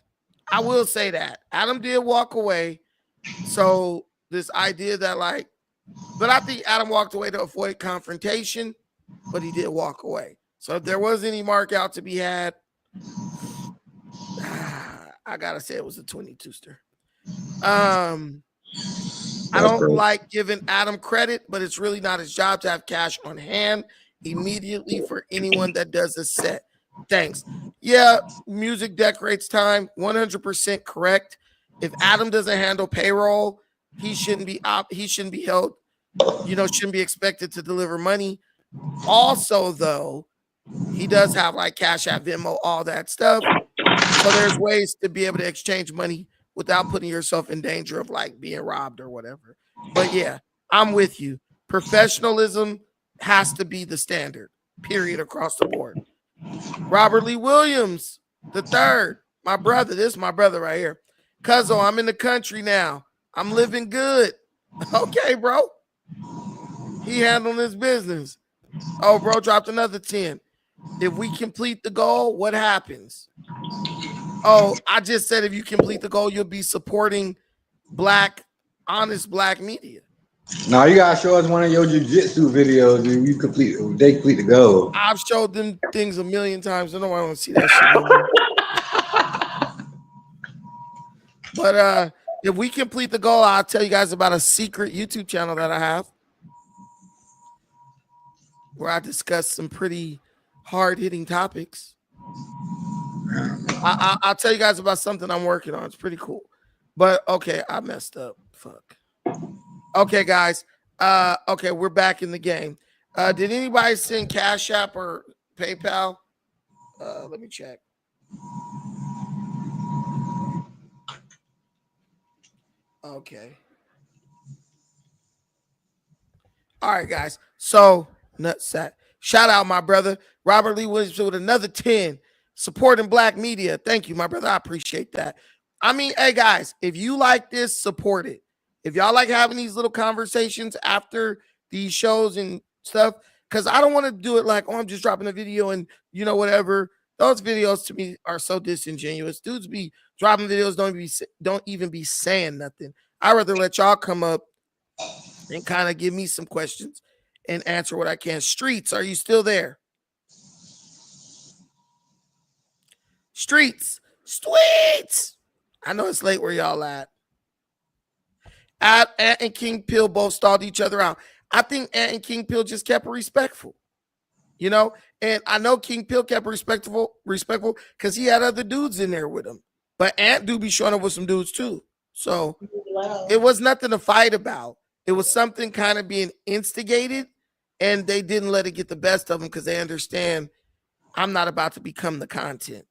I will say that. Adam did walk away. So this idea that but I think Adam walked away to avoid confrontation, but he did walk away. So if there was any mark out to be had, I gotta say it was a 22ster. I don't like giving Adam credit, but it's really not his job to have cash on hand immediately for anyone that does a set. Thanks. Yeah, music decorates time. 100% correct. If Adam doesn't handle payroll, he shouldn't be held, shouldn't be expected to deliver money. Also, though, he does have Cash App, Venmo, all that stuff. So there's ways to be able to exchange money without putting yourself in danger of being robbed or whatever. But yeah, I'm with you. Professionalism has to be the standard, period, across the board. Robert Lee Williams, the third, my brother. This is my brother right here. Cuzzo, I'm in the country now. I'm living good. Okay, bro. He handling his business. Oh, bro, dropped another 10. If we complete the goal, what happens? Oh, I just said if you complete the goal, you'll be supporting honest black media. No, you gotta show us one of your jiu-jitsu videos and they complete the goal. I've showed them things a million times. I know I don't see that shit no more. But if we complete the goal, I'll tell you guys about a secret YouTube channel that I have where I discuss some pretty hard-hitting topics. I'll tell you guys about something I'm working on. It's pretty cool. But okay, I messed up. Fuck. Okay, guys. Okay, we're back in the game. Did anybody send Cash App or PayPal? Let me check. Okay. All right, guys. So, nutsack. Shout out, my brother. Robert Lee Williams with another 10. Supporting black media. Thank you, my brother. I appreciate that. I mean, hey, guys, if you like this, support it. If y'all like having these little conversations after these shows and stuff, because I don't want to do it I'm just dropping a video and, whatever. Those videos to me are so disingenuous. Dudes be dropping videos, don't even be saying nothing. I'd rather let y'all come up and kind of give me some questions and answer what I can. Streets, are you still there? Streets. I know it's late where y'all at. Ant and King Pill both stalled each other out. I think Ant and King Pill just kept it respectful. And I know King Pill kept respectful because he had other dudes in there with him. But Ant do be showing up with some dudes too. So it was nothing to fight about. It was something kind of being instigated, and they didn't let it get the best of them because they understand I'm not about to become the content.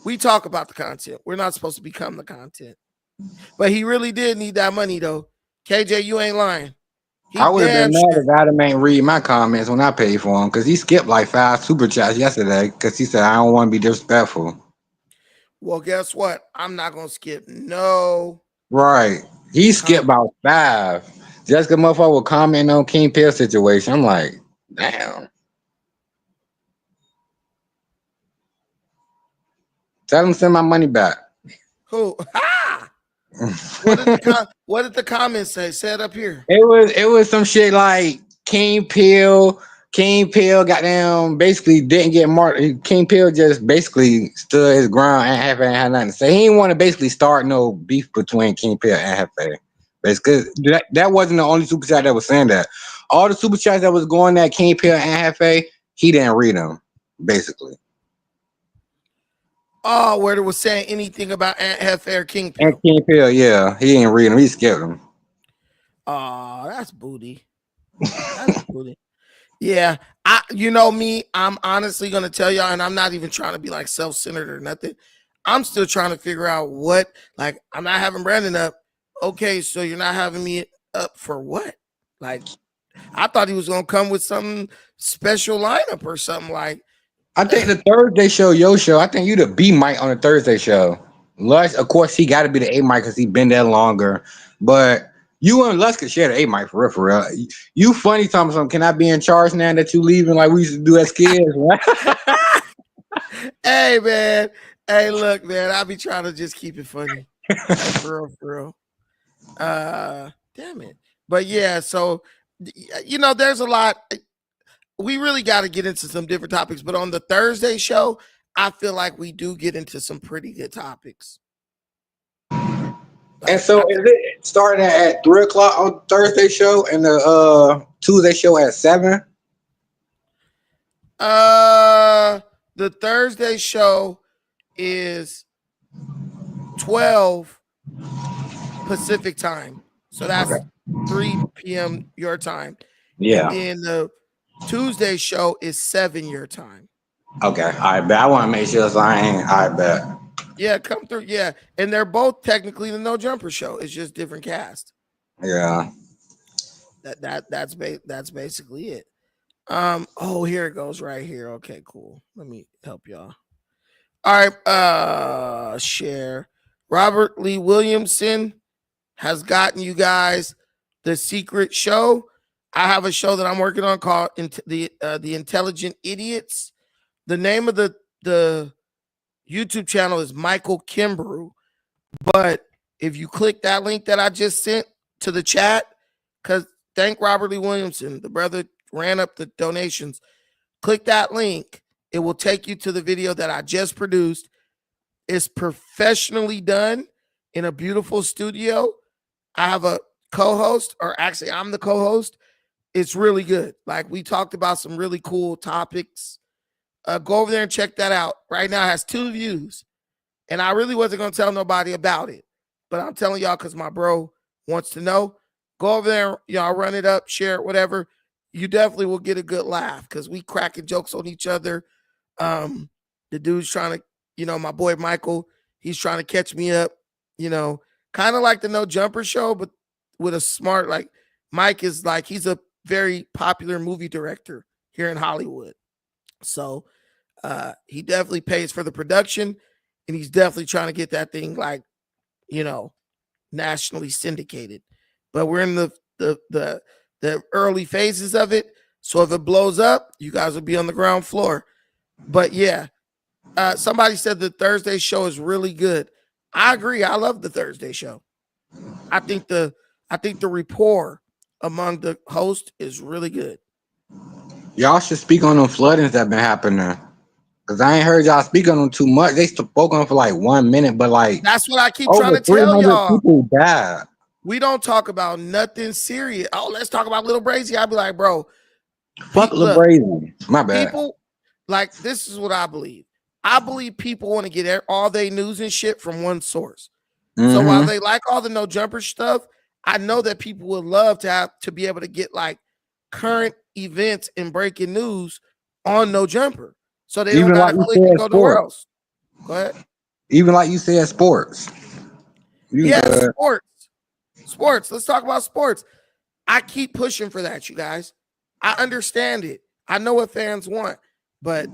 We talk about the content. We're not supposed to become the content. But he really did need that money, though. KJ, you ain't lying. I would have been mad if Adam ain't read my comments when I paid for him because he skipped 5 super chats yesterday because he said, I don't want to be disrespectful. Well, guess what? I'm not going to skip no. Right. He skipped about 5. Just because motherfucker was commenting on King Pill situation. I'm like, damn. Tell him to send my money back. Who? Ha! What did the comments say? Say it up here. It was some shit like King Pill goddamn basically didn't get marked. King Pill just basically stood his ground and Hefe had nothing to say. He didn't want to basically start no beef between King Pill and Hefe. Basically, that wasn't the only super chat that was saying that. All the super chats that was going at King Pill and Hefe he didn't read them, basically. Oh, where it was saying anything about Aunt Hefe or King And Pill. King Pill, yeah, he didn't read them. He skipped them. Oh, that's booty. That's booty. Yeah, you know me, I'm honestly gonna tell y'all, and I'm not even trying to be like self-centered or nothing. I'm still trying to figure out what, like, I'm not having Brandon up. Okay, so you're not having me up for what? Like, I thought he was gonna come with some special lineup or something. Like, I think the Thursday show, your show, I think you the B mic on the Thursday show. Lush, of course, he got to be the A mic because he been there longer. But you and Lush could share the A mic for real, for real. You funny, Thompson. Can I be in charge now that you leaving like we used to do as kids? hey man, hey look, man, I be trying to just keep it funny. Like, for real. Damn it. But yeah, so you know, there's a lot. We really got to get into some different topics, but on the Thursday show, I feel like we do get into some pretty good topics. And so is it starting at 3:00 on Thursday show and the Tuesday show at 7? The Thursday show is 12 Pacific time. So that's 3 p.m. your time. Yeah. And then the Tuesday show is 7 your time. Okay. I bet. I want to make sure so I bet. Yeah, come through. Yeah. And they're both technically the No Jumper show. It's just different cast. Yeah. That's basically it. Oh, here it goes right here. Okay, cool. Let me help y'all. All right, share. Robert Lee Williamson has gotten you guys the secret show. I have a show that I'm working on called the Intelligent Idiots. The name of the YouTube channel is Michael Kimbrough. But if you click that link that I just sent to the chat, because thank Robert Lee Williamson, the brother ran up the donations. Click that link. It will take you to the video that I just produced. It's professionally done in a beautiful studio. I have a co-host, or actually I'm the co-host. It's really good. Like, we talked about some really cool topics. Go over there and check that out. Right now it has 2 views. And I really wasn't going to tell nobody about it. But I'm telling y'all because my bro wants to know. Go over there, y'all run it up, share it, whatever. You definitely will get a good laugh because we cracking jokes on each other. The dude's trying to, you know, my boy Michael, he's trying to catch me up, you know, kind of like the No Jumper show, but with a smart, like, Mike is like, he's a very popular movie director here in Hollywood. So he definitely pays for the production, and he's definitely trying to get that thing, like, you know, nationally syndicated. But we're in the early phases of it. So if it blows up, you guys will be on the ground floor. But yeah, somebody said the Thursday show is really good. I agree. I love the Thursday show. I think the rapport among the host is really good. Y'all should speak on them floodings that been happening. Cause I ain't heard y'all speak on them too much. They spoke on for like 1 minute, but like that's what I keep trying to tell y'all. People died. We don't talk about nothing serious. Oh, let's talk about Lil Brazy. I'd be like, bro, fuck Lil Brazy. My bad. People, like, this is what I believe. I believe people want to get all their news and shit from one source. Mm-hmm. So while they like all the No Jumper stuff, I know that people would love to be able to get like current events and breaking news on No Jumper. So they don't gotta click and go nowhere else. Go ahead. Even like you said, sports. Sports. Let's talk about sports. I keep pushing for that, you guys. I understand it. I know what fans want, but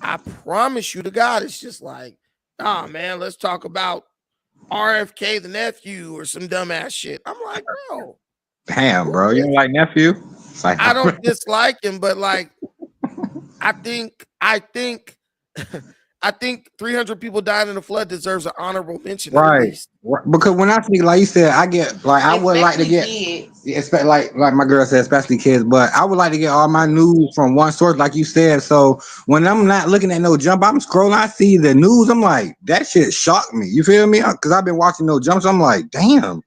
I promise you to God, it's just like, nah, man, let's talk about RFK the nephew or some dumbass shit. I'm like, bro. Damn, bro. You don't like nephew? Like, I don't dislike him, but like, I think 300 people dying in the flood deserves an honorable mention. Right. Because when I think, like you said, I get like, I would like to get, especially like my girl said, especially kids, but I would like to get all my news from one source, like you said. So when I'm not looking at No Jump, I'm scrolling, I see the news. I'm like, that shit shocked me. You feel me? Because I've been watching No Jump. So I'm like, damn.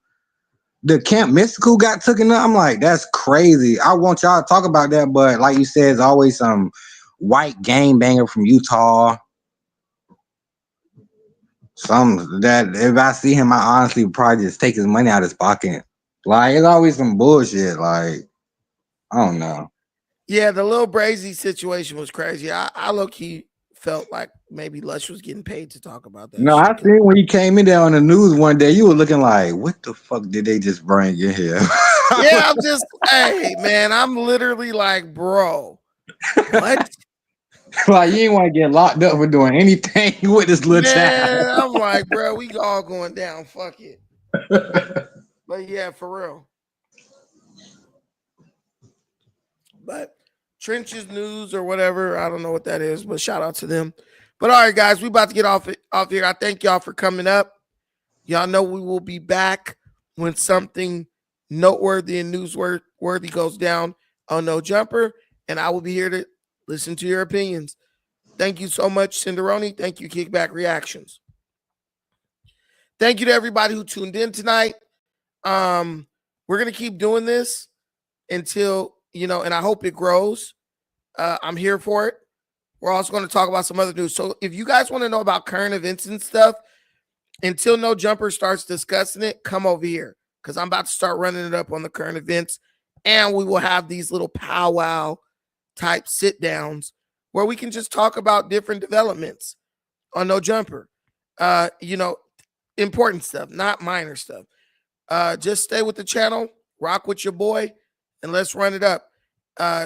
The Camp Mystical got taken up. I'm like, that's crazy. I want y'all to talk about that, but like you said, it's always some white gangbanger from Utah. Some that if I see him, I honestly would probably just take his money out of his pocket. Like it's always some bullshit. Like I don't know. Yeah, the Lil Brazy situation was crazy. I low-key felt like maybe Lush was getting paid to talk about that No, shit. I seen when you came in there on the news one day, you were looking like, what the fuck did they just bring in here? Yeah, I'm just, hey, man, I'm literally like, bro, what? Like you ain't want to get locked up for doing anything with this little Man, child. I'm like, bro, we all going down. Fuck it. But yeah, for real. But Trenches News or whatever, I don't know what that is, but shout out to them. But all right, guys, we about to get off here. I thank y'all for coming up. Y'all know we will be back when something noteworthy and newsworthy goes down on No Jumper, and I will be here to listen to your opinions. Thank you so much, Cinderoni. Thank you, Kickback Reactions. Thank you to everybody who tuned in tonight. We're gonna keep doing this until and I hope it grows. I'm here for it. We're also going to talk about some other news. So if you guys want to know about current events and stuff, until No Jumper starts discussing it, come over here because I'm about to start running it up on the current events, and we will have these little powwow type sit downs where we can just talk about different developments on No Jumper. Important stuff, not minor stuff. Just stay with the channel, rock with your boy, and let's run it up.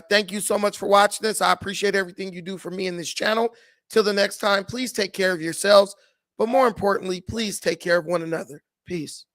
Thank you so much for watching this. I appreciate everything you do for me in this channel. Till the next time, please take care of yourselves. But more importantly, please take care of one another. Peace.